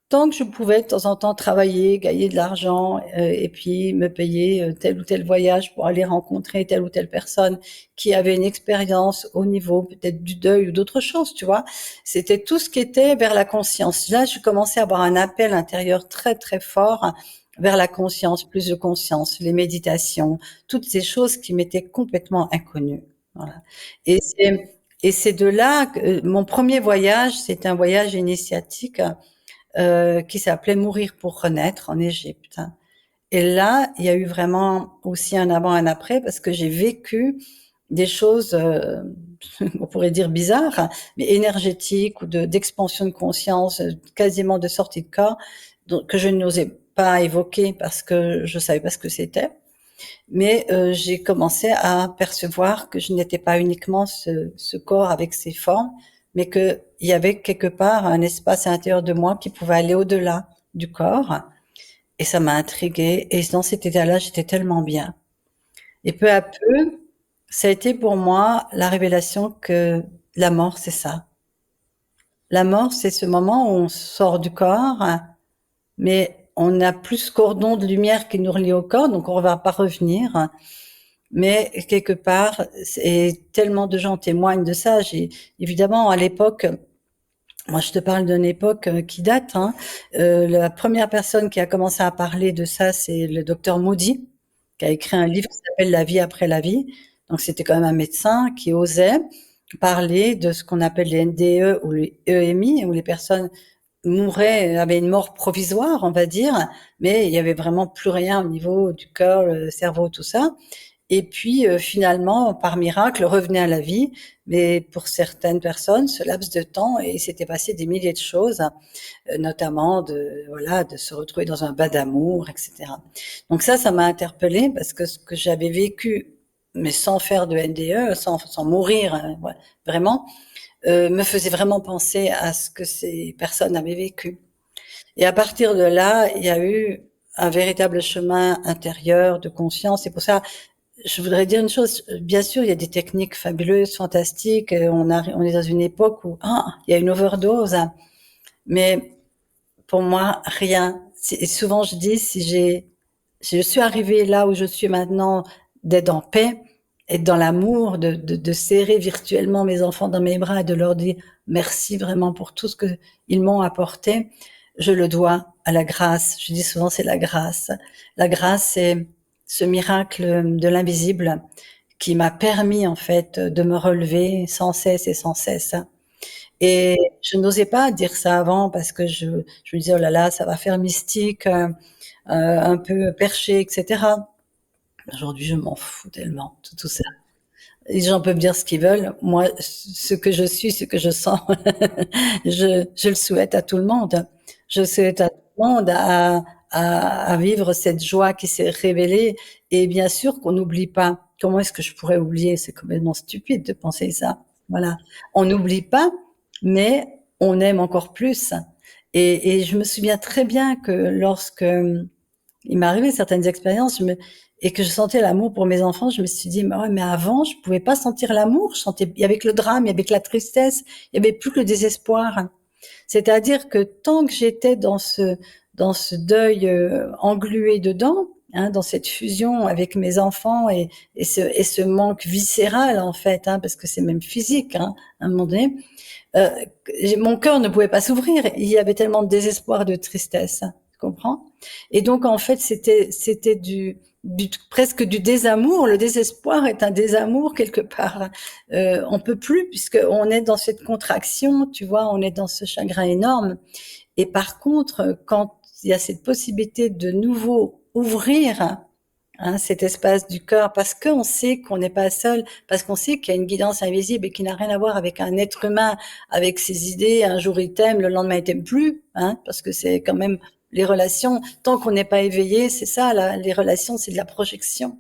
tant que je pouvais de temps en temps travailler, gagner de l'argent et puis me payer tel ou tel voyage pour aller rencontrer telle ou telle personne qui avait une expérience au niveau peut-être du deuil ou d'autres choses, tu vois. C'était tout ce qui était vers la conscience. Là, je commençais à avoir un appel intérieur très très fort vers la conscience, plus de conscience, les méditations, toutes ces choses qui m'étaient complètement inconnues. Voilà. Et c'est de là que mon premier voyage, c'est un voyage initiatique qui s'appelait Mourir pour renaître en Égypte. Et là, il y a eu vraiment aussi un avant, un après, parce que j'ai vécu des choses, on pourrait dire bizarres, hein, mais énergétiques ou d'expansion de conscience, quasiment de sortie de corps, que je n'osais pas évoquer parce que je savais pas ce que c'était. Mais j'ai commencé à percevoir que je n'étais pas uniquement ce corps avec ses formes, mais qu'il y avait quelque part un espace à l'intérieur de moi qui pouvait aller au-delà du corps. Et ça m'a intriguée. Et dans cet état-là, j'étais tellement bien. Et peu à peu, ça a été pour moi la révélation que la mort, c'est ça. La mort, c'est ce moment où on sort du corps, mais on n'a plus ce cordon de lumière qui nous relie au corps, donc on ne va pas revenir. Mais quelque part, et tellement de gens témoignent de ça. Évidemment, à l'époque, moi je te parle d'une époque qui date, hein. La première personne qui a commencé à parler de ça, c'est le docteur Moody, qui a écrit un livre qui s'appelle La vie après la vie. Donc c'était quand même un médecin qui osait parler de ce qu'on appelle les NDE ou les EMI, où les personnes mouraient, avaient une mort provisoire, on va dire, mais il y avait vraiment plus rien au niveau du cœur, le cerveau, tout ça. Et puis finalement, par miracle, revenait à la vie. Mais pour certaines personnes, ce laps de temps, et il s'était passé des milliers de choses, notamment de se retrouver dans un bas d'amour, etc. Donc ça m'a interpellée parce que ce que j'avais vécu, mais sans faire de NDE, sans mourir, hein, ouais, vraiment, me faisait vraiment penser à ce que ces personnes avaient vécu. Et à partir de là, il y a eu un véritable chemin intérieur de conscience. Et pour ça, je voudrais dire une chose. Bien sûr, il y a des techniques fabuleuses, fantastiques. On est dans une époque où il y a une overdose. Mais pour moi, rien. Et souvent, je dis, si je suis arrivée là où je suis maintenant, d'être en paix, être dans l'amour, de serrer virtuellement mes enfants dans mes bras et de leur dire merci vraiment pour tout ce que ils m'ont apporté, je le dois à la grâce. Je dis souvent, c'est la grâce. La grâce, c'est ce miracle de l'invisible qui m'a permis, en fait, de me relever sans cesse et sans cesse. Et je n'osais pas dire ça avant parce que je me disais, oh là là, ça va faire mystique, un peu perché, etc. Aujourd'hui, je m'en fous tellement de tout ça. Les gens peuvent dire ce qu'ils veulent. Moi, ce que je suis, ce que je sens, je le souhaite à tout le monde. Je souhaite à tout le monde à vivre cette joie qui s'est révélée. Et bien sûr qu'on n'oublie pas. Comment est-ce que je pourrais oublier? C'est complètement stupide de penser ça. Voilà. On n'oublie pas, mais on aime encore plus. Et je me souviens très bien que lorsque il m'est arrivé certaines expériences, et que je sentais l'amour pour mes enfants, je me suis dit, mais ouais, mais avant, je pouvais pas sentir l'amour. Il y avait que le drame, il y avait que la tristesse, il y avait plus que le désespoir. C'est-à-dire que tant que j'étais dans ce deuil englué dedans, hein, dans cette fusion avec mes enfants et ce manque viscéral en fait, hein, parce que c'est même physique, hein, à un moment donné, euh, mon cœur ne pouvait pas s'ouvrir. Il y avait tellement de désespoir, de tristesse. Tu comprends? Et donc en fait, c'était presque du désamour. Le désespoir est un désamour quelque part. On peut plus puisque on est dans cette contraction, tu vois, on est dans ce chagrin énorme. Et par contre, quand il y a cette possibilité de nouveau ouvrir, hein, cet espace du cœur, parce qu'on sait qu'on n'est pas seul, parce qu'on sait qu'il y a une guidance invisible et qui n'a rien à voir avec un être humain, avec ses idées. Un jour il t'aime, le lendemain il t'aime plus, hein, parce que c'est quand même les relations. Tant qu'on n'est pas éveillé, c'est ça, les relations, c'est de la projection.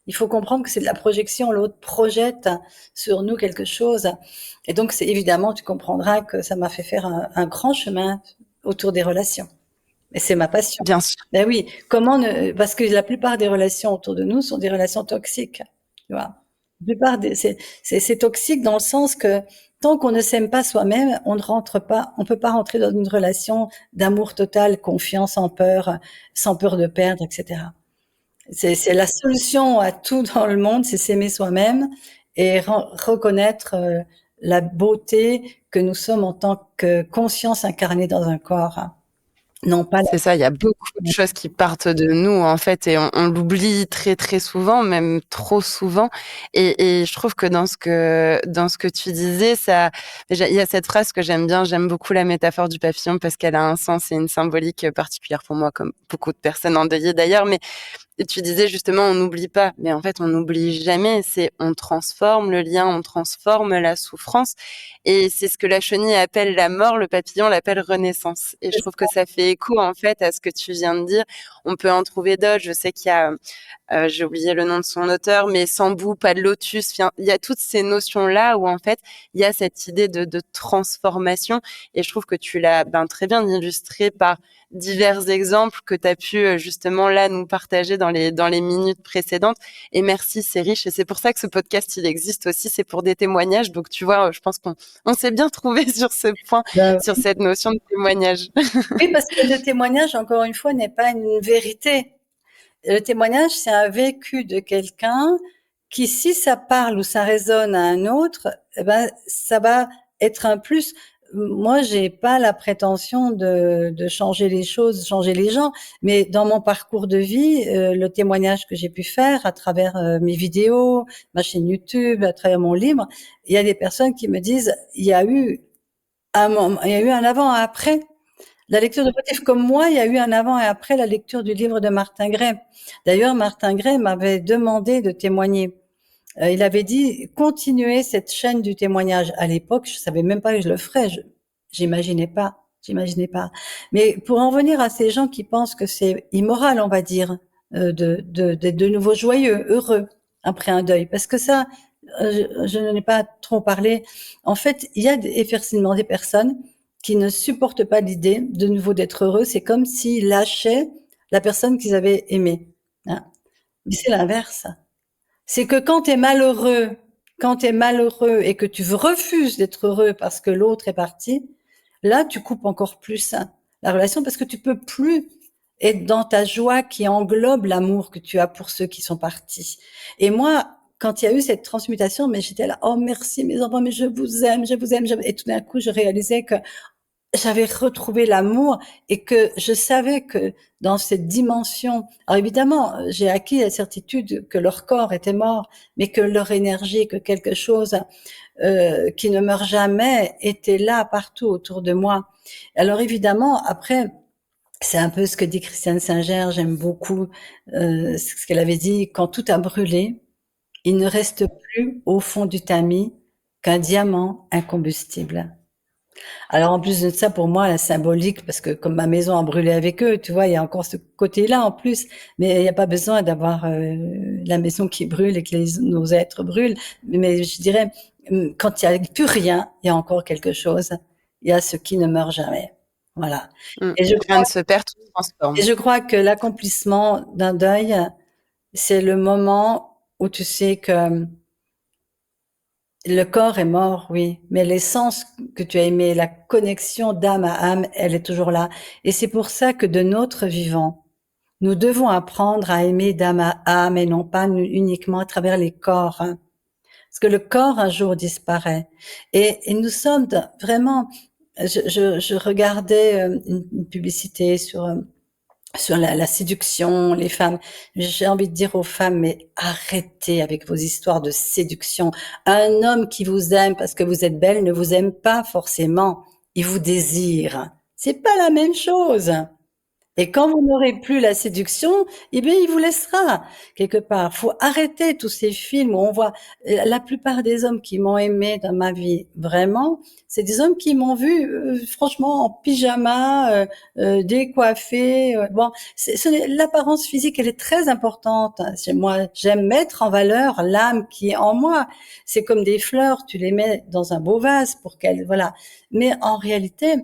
Il faut comprendre que c'est de la projection. L'autre projette sur nous quelque chose. Et donc, c'est évidemment, tu comprendras que ça m'a fait faire un grand chemin autour des relations. Et c'est ma passion. Bien sûr. Ben oui, parce que la plupart des relations autour de nous sont des relations toxiques, tu vois. La plupart c'est toxique dans le sens que tant qu'on ne s'aime pas soi-même, on peut pas rentrer dans une relation d'amour total, confiance, sans peur de perdre, etc. C'est la solution à tout dans le monde, c'est s'aimer soi-même et reconnaître la beauté que nous sommes en tant que conscience incarnée dans un corps. non pas C'est ça, il y a beaucoup de la choses qui partent de nous, en fait, et on l'oublie très, très souvent, même trop souvent. Et je trouve que dans ce que tu disais, ça, déjà, il y a cette phrase que j'aime bien. J'aime beaucoup la métaphore du papillon parce qu'elle a un sens et une symbolique particulière pour moi, comme beaucoup de personnes endeuillées d'ailleurs. Mais et tu disais justement, on n'oublie pas, mais en fait, on n'oublie jamais. C'est on transforme le lien, on transforme la souffrance, et c'est ce que la chenille appelle la mort, le papillon l'appelle renaissance. Et je trouve que ça fait écho en fait à ce que tu viens de dire. On peut en trouver d'autres. Je sais qu'il y a, j'ai oublié le nom de son auteur, mais sans bout, pas de lotus. Enfin, il y a toutes ces notions là où en fait il y a cette idée de transformation. Et je trouve que tu l'as très bien illustré par divers exemples que tu as pu justement là nous partager dans les minutes précédentes. Et merci, c'est riche. Et c'est pour ça que ce podcast, il existe aussi. C'est pour des témoignages. Donc, tu vois, je pense qu'on s'est bien trouvé sur ce point, bah, sur cette notion de témoignage. oui, parce que le témoignage, encore une fois, n'est pas une vérité. Le témoignage, c'est un vécu de quelqu'un qui, si ça parle ou ça résonne à un autre, eh ben, ça va être un plus. Moi, j'ai pas la prétention de changer les choses, changer les gens, mais dans mon parcours de vie, le témoignage que j'ai pu faire à travers mes vidéos, ma chaîne YouTube, à travers mon livre, il y a des personnes qui me disent, il y a eu un moment, il y a eu un avant, un après. La lecture de motifs, comme moi, il y a eu un avant et après la lecture du livre de Martin Gray. D'ailleurs, Martin Gray m'avait demandé de témoigner. Il avait dit continuez cette chaîne du témoignage. À l'époque, je savais même pas que je le ferais. J'imaginais pas. Mais pour en venir à ces gens qui pensent que c'est immoral, on va dire, d'être de nouveau joyeux, heureux après un deuil, parce que ça, je n'en ai pas trop parlé. En fait, il y a effectivement des personnes qui ne supportent pas l'idée de nouveau d'être heureux. C'est comme s'ils lâchaient la personne qu'ils avaient aimée. Hein. Mais c'est l'inverse. C'est que quand tu es malheureux et que tu refuses d'être heureux parce que l'autre est parti, là, tu coupes encore plus la relation parce que tu peux plus être dans ta joie qui englobe l'amour que tu as pour ceux qui sont partis. Et moi, quand il y a eu cette transmutation, mais j'étais là, oh merci mes enfants, mais je vous aime, je vous aime. Et tout d'un coup, je réalisais que j'avais retrouvé l'amour et que je savais que dans cette dimension, alors évidemment, j'ai acquis la certitude que leur corps était mort, mais que leur énergie, que quelque chose qui ne meurt jamais était là partout autour de moi. Alors évidemment, après, c'est un peu ce que dit Christiane Singer, j'aime beaucoup ce qu'elle avait dit, quand tout a brûlé, il ne reste plus au fond du tamis qu'un diamant incombustible. Alors en plus de ça, pour moi, la symbolique, parce que comme ma maison a brûlé avec eux, tu vois, il y a encore ce côté-là en plus. Mais il n'y a pas besoin d'avoir la maison qui brûle et que nos êtres brûlent. Mais je dirais, quand il n'y a plus rien, il y a encore quelque chose. Il y a ce qui ne meurt jamais. Voilà. Et je Rien crois, ne se perd, tout se et transforme. je crois que l'accomplissement d'un deuil, c'est le moment où tu sais que le corps est mort, oui, mais l'essence que tu as aimée, la connexion d'âme à âme, elle est toujours là. Et c'est pour ça que de notre vivant, nous devons apprendre à aimer d'âme à âme et non pas uniquement à travers les corps. Hein. Parce que le corps un jour disparaît. Et nous sommes vraiment, je regardais une publicité sur la séduction, les femmes. J'ai envie de dire aux femmes, mais arrêtez avec vos histoires de séduction. Un homme qui vous aime parce que vous êtes belle ne vous aime pas forcément. Il vous désire. C'est pas la même chose. Et quand vous n'aurez plus la séduction, eh bien, il vous laissera quelque part. Faut arrêter tous ces films où on voit la plupart des hommes qui m'ont aimé dans ma vie, vraiment, c'est des hommes qui m'ont vu, franchement, en pyjama, décoiffé. Bon, l'apparence physique, elle est très importante. Moi, j'aime mettre en valeur l'âme qui est en moi. C'est comme des fleurs, tu les mets dans un beau vase pour qu'elles, voilà. Mais en réalité,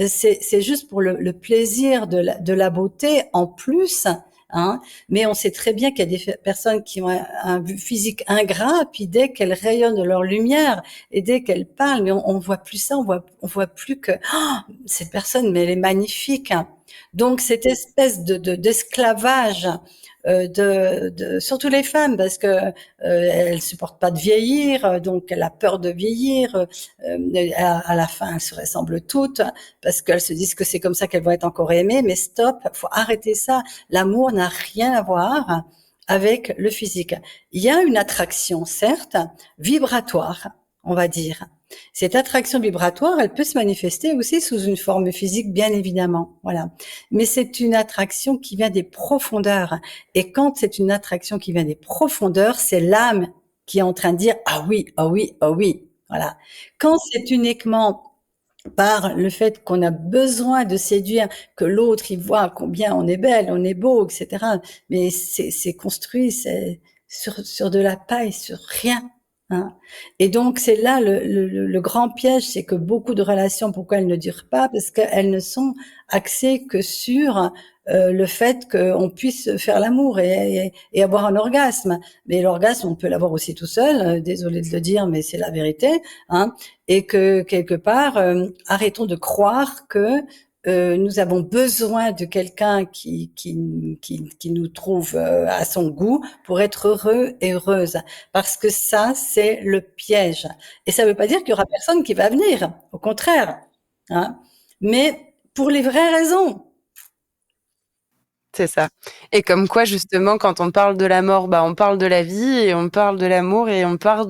c'est juste pour le plaisir de la beauté en plus, hein. Mais on sait très bien qu'il y a des personnes qui ont un physique ingrat, puis dès qu'elles rayonnent de leur lumière et dès qu'elles parlent, mais on voit plus ça, on voit plus que cette personne, mais elle est magnifique. Hein. Donc cette espèce d'esclavage surtout les femmes, parce que elles supportent pas de vieillir, donc elle a peur de vieillir. À la fin, elles se ressemblent toutes parce qu'elles se disent que c'est comme ça qu'elles vont être encore aimées. Mais stop, faut arrêter ça. L'amour n'a rien à voir avec le physique. Il y a une attraction, certes, vibratoire, on va dire. Cette attraction vibratoire, elle peut se manifester aussi sous une forme physique, bien évidemment. Voilà. Mais c'est une attraction qui vient des profondeurs. Et quand c'est une attraction qui vient des profondeurs, c'est l'âme qui est en train de dire, ah oui, ah oui, ah oui. Voilà. Quand c'est uniquement par le fait qu'on a besoin de séduire, que l'autre il voit combien on est belle, on est beau, etc. Mais c'est construit, c'est sur de la paille, sur rien. Hein. Et donc c'est là le grand piège, c'est que beaucoup de relations, pourquoi elles ne durent pas, parce qu'elles ne sont axées que sur le fait qu'on puisse faire l'amour et avoir un orgasme. Mais l'orgasme, on peut l'avoir aussi tout seul. Désolée de le dire, mais c'est la vérité. Hein, et que quelque part, arrêtons de croire que nous avons besoin de quelqu'un qui nous trouve à son goût pour être heureux et heureuse. Parce que ça, c'est le piège. Et ça ne veut pas dire qu'il y aura personne qui va venir. Au contraire. Hein. Mais pour les vraies raisons. C'est ça. Et comme quoi, justement, quand on parle de la mort, bah, on parle de la vie et on parle de l'amour et on parle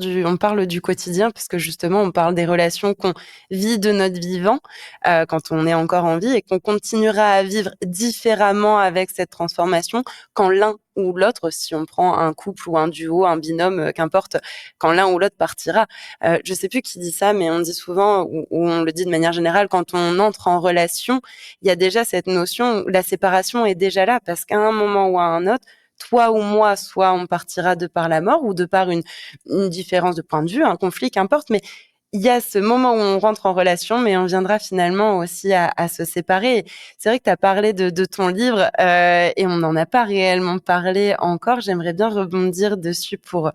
du quotidien puisque justement, on parle des relations qu'on vit de notre vivant, quand on est encore en vie et qu'on continuera à vivre différemment avec cette transformation quand l'un ou l'autre, si on prend un couple ou un duo, un binôme, qu'importe, quand l'un ou l'autre partira. Je sais plus qui dit ça, mais on dit souvent ou on le dit de manière générale, quand on entre en relation, il y a déjà cette notion où la séparation est déjà là parce qu'à un moment ou à un autre, toi ou moi, soit on partira de par la mort ou de par une différence de point de vue, un conflit, qu'importe, mais il y a ce moment où on rentre en relation, mais on viendra finalement aussi à se séparer. Et c'est vrai que tu as parlé de ton livre et on n'en a pas réellement parlé encore. J'aimerais bien rebondir dessus pour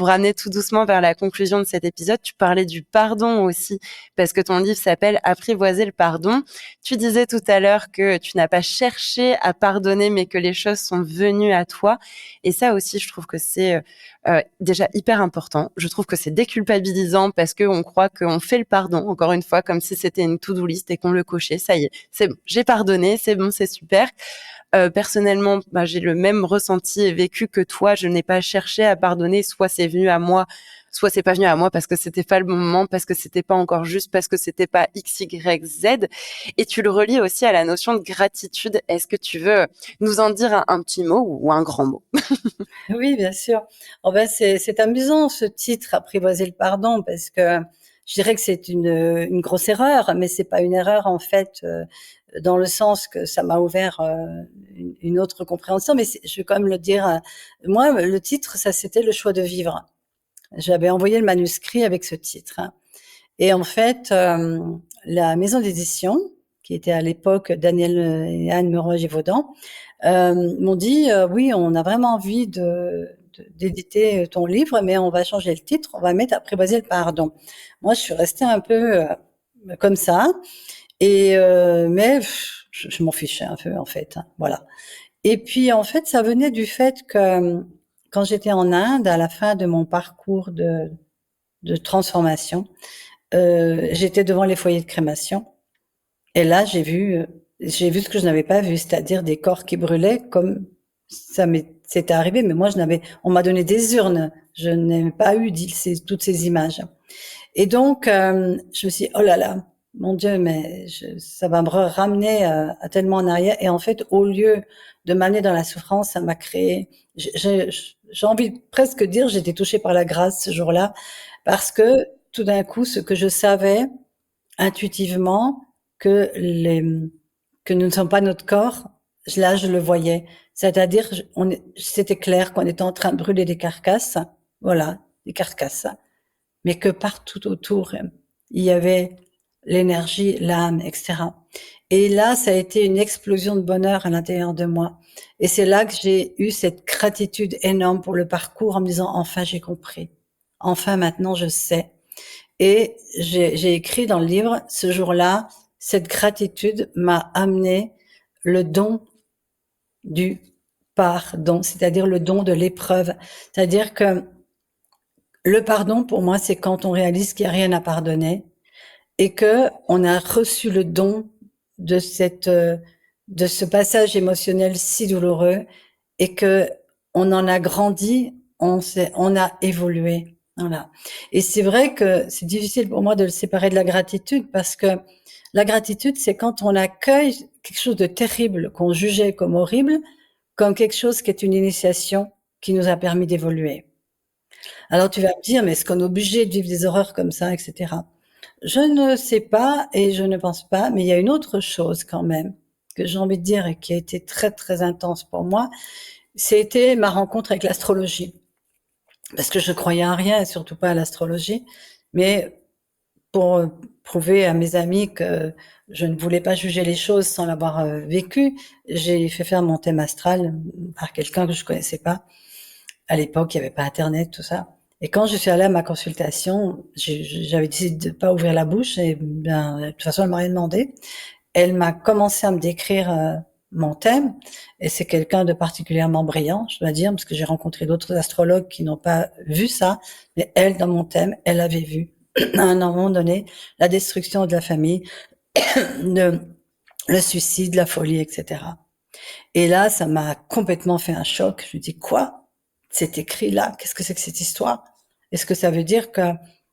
amener tout doucement vers la conclusion de cet épisode. Tu parlais du pardon aussi, parce que ton livre s'appelle Apprivoiser le pardon. Tu disais tout à l'heure que tu n'as pas cherché à pardonner, mais que les choses sont venues à toi. Et ça aussi, je trouve que c'est déjà hyper important. Je trouve que c'est déculpabilisant parce qu'on croit qu'on fait le pardon, encore une fois, comme si c'était une to-do list et qu'on le cochait. Ça y est, c'est bon, j'ai pardonné, c'est bon, c'est super. Personnellement, bah, j'ai le même ressenti et vécu que toi. Je n'ai pas cherché à pardonner. Soit c'est venu à moi, soit c'est pas venu à moi parce que c'était pas le bon moment, parce que c'était pas encore juste, parce que c'était pas X, Y, Z. Et tu le relis aussi à la notion de gratitude. Est-ce que tu veux nous en dire un petit mot ou un grand mot? Oui, bien sûr. Oh ben c'est amusant ce titre, Apprivoiser le pardon, parce que je dirais que c'est une grosse erreur, mais c'est pas une erreur en fait dans le sens que ça m'a ouvert une autre compréhension. Mais je vais quand même le dire. Moi, le titre, ça c'était Le choix de vivre. J'avais envoyé le manuscrit avec ce titre. Hein. Et en fait, la maison d'édition, qui était à l'époque Daniel et Anne Meroy-Gévaudan, m'ont dit oui, on a vraiment envie d'éditer ton livre, mais on va changer le titre, on va mettre Apprivoiser le pardon. Moi, je suis restée un peu comme ça, et mais je m'en fichais un peu en fait. Hein, voilà. Et puis en fait, ça venait du fait que quand j'étais en Inde, à la fin de mon parcours de transformation, j'étais devant les foyers de crémation. Et là, j'ai vu ce que je n'avais pas vu, c'est-à-dire des corps qui brûlaient comme c'était arrivé, mais moi, on m'a donné des urnes. Je n'ai pas eu toutes ces images. Et donc, je me suis dit, oh là là, mon Dieu, mais ça va me ramener à tellement en arrière. Et en fait, au lieu de m'amener dans la souffrance, ça m'a créé, j'ai envie de presque dire, j'étais touchée par la grâce ce jour-là, parce que tout d'un coup, ce que je savais intuitivement, que que nous ne sommes pas notre corps, là, je le voyais. C'est-à-dire, c'était clair qu'on était en train de brûler des carcasses, voilà, des carcasses, mais que partout autour, il y avait l'énergie, l'âme, etc. Et là, ça a été une explosion de bonheur à l'intérieur de moi. Et c'est là que j'ai eu cette gratitude énorme pour le parcours en me disant, enfin, j'ai compris. Enfin, maintenant, je sais. Et j'ai écrit dans le livre, ce jour-là, cette gratitude m'a amené le don du pardon, c'est-à-dire le don de l'épreuve. C'est-à-dire que le pardon, pour moi, c'est quand on réalise qu'il n'y a rien à pardonner et que on a reçu le don de de ce passage émotionnel si douloureux et que on en a grandi, on a évolué. Voilà. Et c'est vrai que c'est difficile pour moi de le séparer de la gratitude parce que la gratitude, c'est quand on accueille quelque chose de terrible qu'on jugeait comme horrible, comme quelque chose qui est une initiation qui nous a permis d'évoluer. Alors tu vas me dire, mais est-ce qu'on est obligé de vivre des horreurs comme ça, etc. Je ne sais pas et je ne pense pas, mais il y a une autre chose quand même que j'ai envie de dire et qui a été très très intense pour moi, c'était ma rencontre avec l'astrologie. Parce que je croyais à rien et surtout pas à l'astrologie, mais pour prouver à mes amis que je ne voulais pas juger les choses sans l'avoir vécu, j'ai fait faire mon thème astral par quelqu'un que je connaissais pas. À l'époque, il n'y avait pas Internet, tout ça. Et quand je suis allée à ma consultation, j'avais décidé de pas ouvrir la bouche et bien, de toute façon, elle m'a rien demandé. Elle m'a commencé à me décrire mon thème et c'est quelqu'un de particulièrement brillant, je dois dire, parce que j'ai rencontré d'autres astrologues qui n'ont pas vu ça, mais elle, dans mon thème, elle avait vu à un moment donné la destruction de la famille, le, le suicide, la folie, etc. Et là, ça m'a complètement fait un choc. Je me dis, quoi? C'est écrit là? Qu'est-ce que c'est que cette histoire? Est-ce que ça veut dire que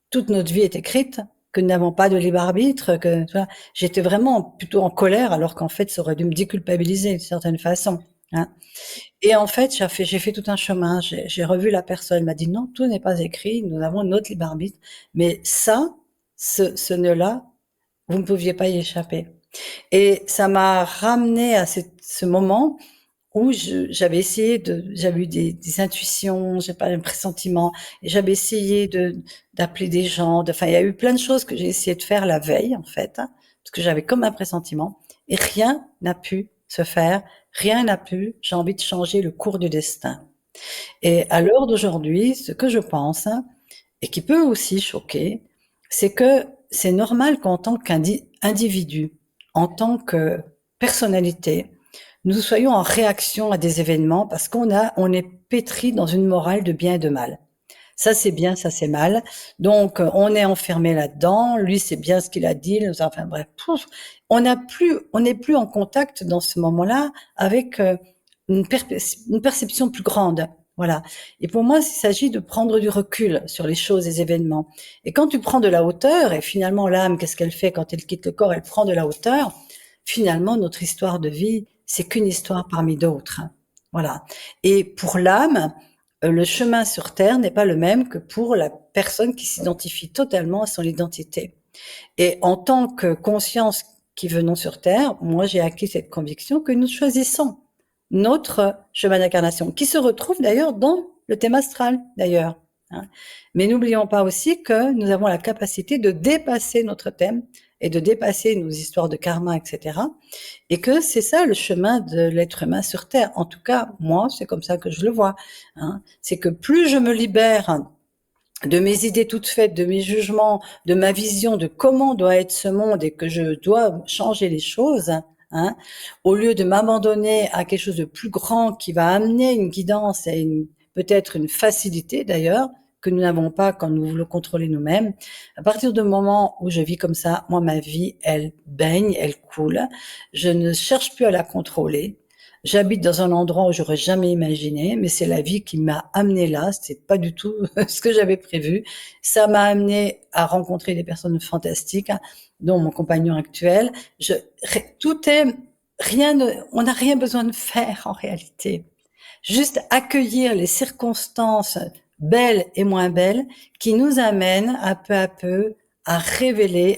toute notre vie est écrite? Que nous n'avons pas de libre arbitre? Que, tu vois, j'étais vraiment plutôt en colère, alors qu'en fait, ça aurait dû me déculpabiliser d'une certaine façon, hein. Et en fait, j'ai fait tout un chemin. J'ai revu la personne. Elle m'a dit, non, tout n'est pas écrit. Nous avons notre libre arbitre. Mais ça, ce nœud-là, vous ne pouviez pas y échapper. Et ça m'a ramené à ce moment où j'avais eu des intuitions, j'ai pas un pressentiment, et j'avais essayé d'appeler des gens, enfin, il y a eu plein de choses que j'ai essayé de faire la veille, en fait, hein, parce que j'avais comme un pressentiment, et rien n'a pu se faire, rien n'a pu, j'ai envie de changer le cours du destin. Et à l'heure d'aujourd'hui, ce que je pense, hein, et qui peut aussi choquer, c'est que c'est normal qu'en tant qu'individu, en tant que personnalité, nous soyons en réaction à des événements parce on est pétri dans une morale de bien et de mal. Ça c'est bien, ça c'est mal. Donc on est enfermé là-dedans. Lui c'est bien ce qu'il a dit. Enfin bref, on n'est plus en contact dans ce moment-là avec une perception plus grande. Voilà. Et pour moi, il s'agit de prendre du recul sur les choses, les événements. Et quand tu prends de la hauteur, et finalement l'âme, qu'est-ce qu'elle fait quand elle quitte le corps? Elle prend de la hauteur. Finalement, notre histoire de vie, c'est qu'une histoire parmi d'autres. Voilà. Et pour l'âme, le chemin sur Terre n'est pas le même que pour la personne qui s'identifie totalement à son identité. Et en tant que conscience qui venons sur Terre, moi j'ai acquis cette conviction que nous choisissons notre chemin d'incarnation, qui se retrouve d'ailleurs dans le thème astral, d'ailleurs, hein. Mais n'oublions pas aussi que nous avons la capacité de dépasser notre thème et de dépasser nos histoires de karma, etc. Et que c'est ça le chemin de l'être humain sur Terre. En tout cas, moi, c'est comme ça que je le vois, hein. C'est que plus je me libère de mes idées toutes faites, de mes jugements, de ma vision de comment doit être ce monde et que je dois changer les choses, hein, au lieu de m'abandonner à quelque chose de plus grand qui va amener une guidance et peut-être une facilité d'ailleurs, que nous n'avons pas quand nous voulons contrôler nous-mêmes. À partir du moment où je vis comme ça, moi, ma vie, elle baigne, elle coule. Je ne cherche plus à la contrôler. J'habite dans un endroit où j'aurais jamais imaginé, mais c'est la vie qui m'a amené là. C'est pas du tout ce que j'avais prévu. Ça m'a amené à rencontrer des personnes fantastiques, hein, dont mon compagnon actuel. Tout est on n'a rien besoin de faire en réalité. Juste accueillir les circonstances belles et moins belles qui nous amènent à peu à révéler,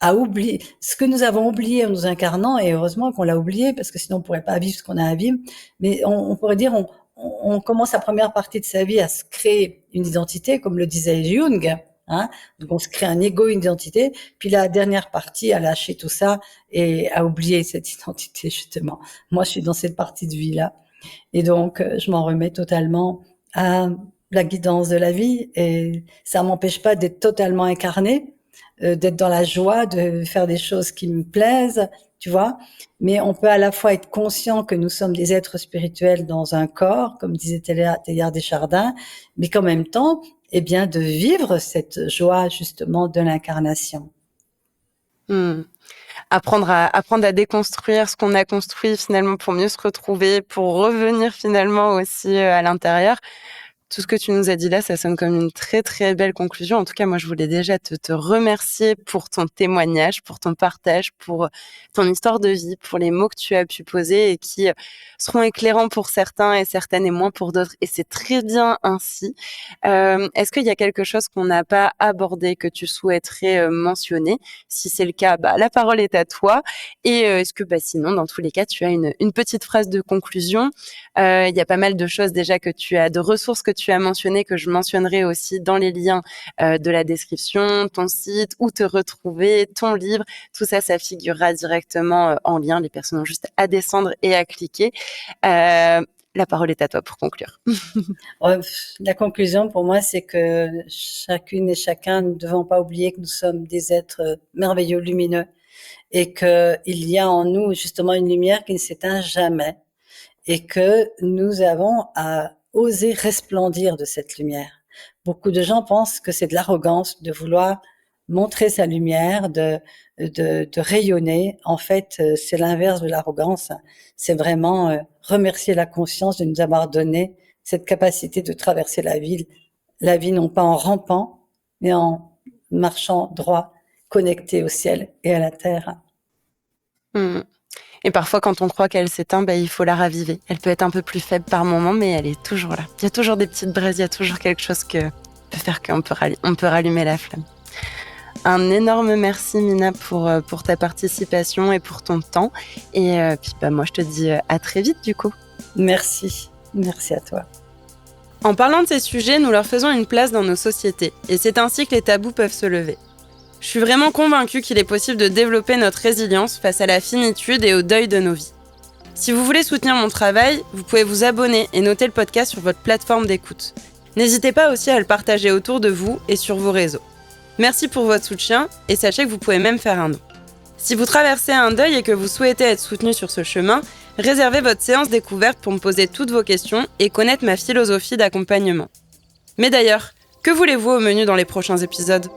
à oublier ce que nous avons oublié en nous incarnant, et heureusement qu'on l'a oublié parce que sinon on pourrait pas vivre ce qu'on a à vivre. Mais on pourrait dire on commence la première partie de sa vie à se créer une identité, comme le disait Jung, hein. Donc on se crée un ego, une identité, puis la dernière partie à lâcher tout ça et à oublier cette identité justement. Moi, je suis dans cette partie de vie là. Et donc, je m'en remets totalement à la guidance de la vie et ça m'empêche pas d'être totalement incarnée, d'être dans la joie, de faire des choses qui me plaisent, tu vois. Mais on peut à la fois être conscient que nous sommes des êtres spirituels dans un corps, comme disait Teilhard de Chardin, mais qu'en même temps, eh bien, de vivre cette joie justement de l'incarnation. Apprendre à déconstruire ce qu'on a construit finalement pour mieux se retrouver, pour revenir finalement aussi à l'intérieur. Tout ce que tu nous as dit là, ça sonne comme une très, très belle conclusion. En tout cas, moi, je voulais déjà te remercier pour ton témoignage, pour ton partage, pour ton histoire de vie, pour les mots que tu as pu poser et qui seront éclairants pour certains et certaines et moins pour d'autres. Et c'est très bien ainsi. Est-ce qu'il y a quelque chose qu'on n'a pas abordé que tu souhaiterais mentionner? Si c'est le cas, la parole est à toi. Et est-ce que sinon, dans tous les cas, tu as une petite phrase de conclusion? Il y a pas mal de choses déjà de ressources que tu as mentionnées, que je mentionnerai aussi dans les liens de la description, ton site, où te retrouver, ton livre, tout ça, ça figurera directement en lien. Les personnes ont juste à descendre et à cliquer. La parole est à toi pour conclure. La conclusion pour moi, c'est que chacune et chacun, nous ne devons pas oublier que nous sommes des êtres merveilleux, lumineux, et qu'il y a en nous justement une lumière qui ne s'éteint jamais, et que nous avons à oser resplendir de cette lumière. Beaucoup de gens pensent que c'est de l'arrogance de vouloir montrer sa lumière, de rayonner. En fait, c'est l'inverse de l'arrogance. C'est vraiment remercier la conscience de nous avoir donné cette capacité de traverser la vie non pas en rampant, mais en marchant droit, connecté au ciel et à la terre. Et parfois, quand on croit qu'elle s'éteint, il faut la raviver. Elle peut être un peu plus faible par moment, mais elle est toujours là. Il y a toujours des petites braises, il y a toujours quelque chose que peut faire qu'on peut rallumer la flamme. Un énorme merci, Mina, pour ta participation et pour ton temps. Et puis, moi, je te dis à très vite, du coup. Merci. Merci à toi. En parlant de ces sujets, nous leur faisons une place dans nos sociétés. Et c'est ainsi que les tabous peuvent se lever. Je suis vraiment convaincue qu'il est possible de développer notre résilience face à la finitude et au deuil de nos vies. Si vous voulez soutenir mon travail, vous pouvez vous abonner et noter le podcast sur votre plateforme d'écoute. N'hésitez pas aussi à le partager autour de vous et sur vos réseaux. Merci pour votre soutien et sachez que vous pouvez même faire un don. Si vous traversez un deuil et que vous souhaitez être soutenu sur ce chemin, réservez votre séance découverte pour me poser toutes vos questions et connaître ma philosophie d'accompagnement. Mais d'ailleurs, que voulez-vous au menu dans les prochains épisodes ?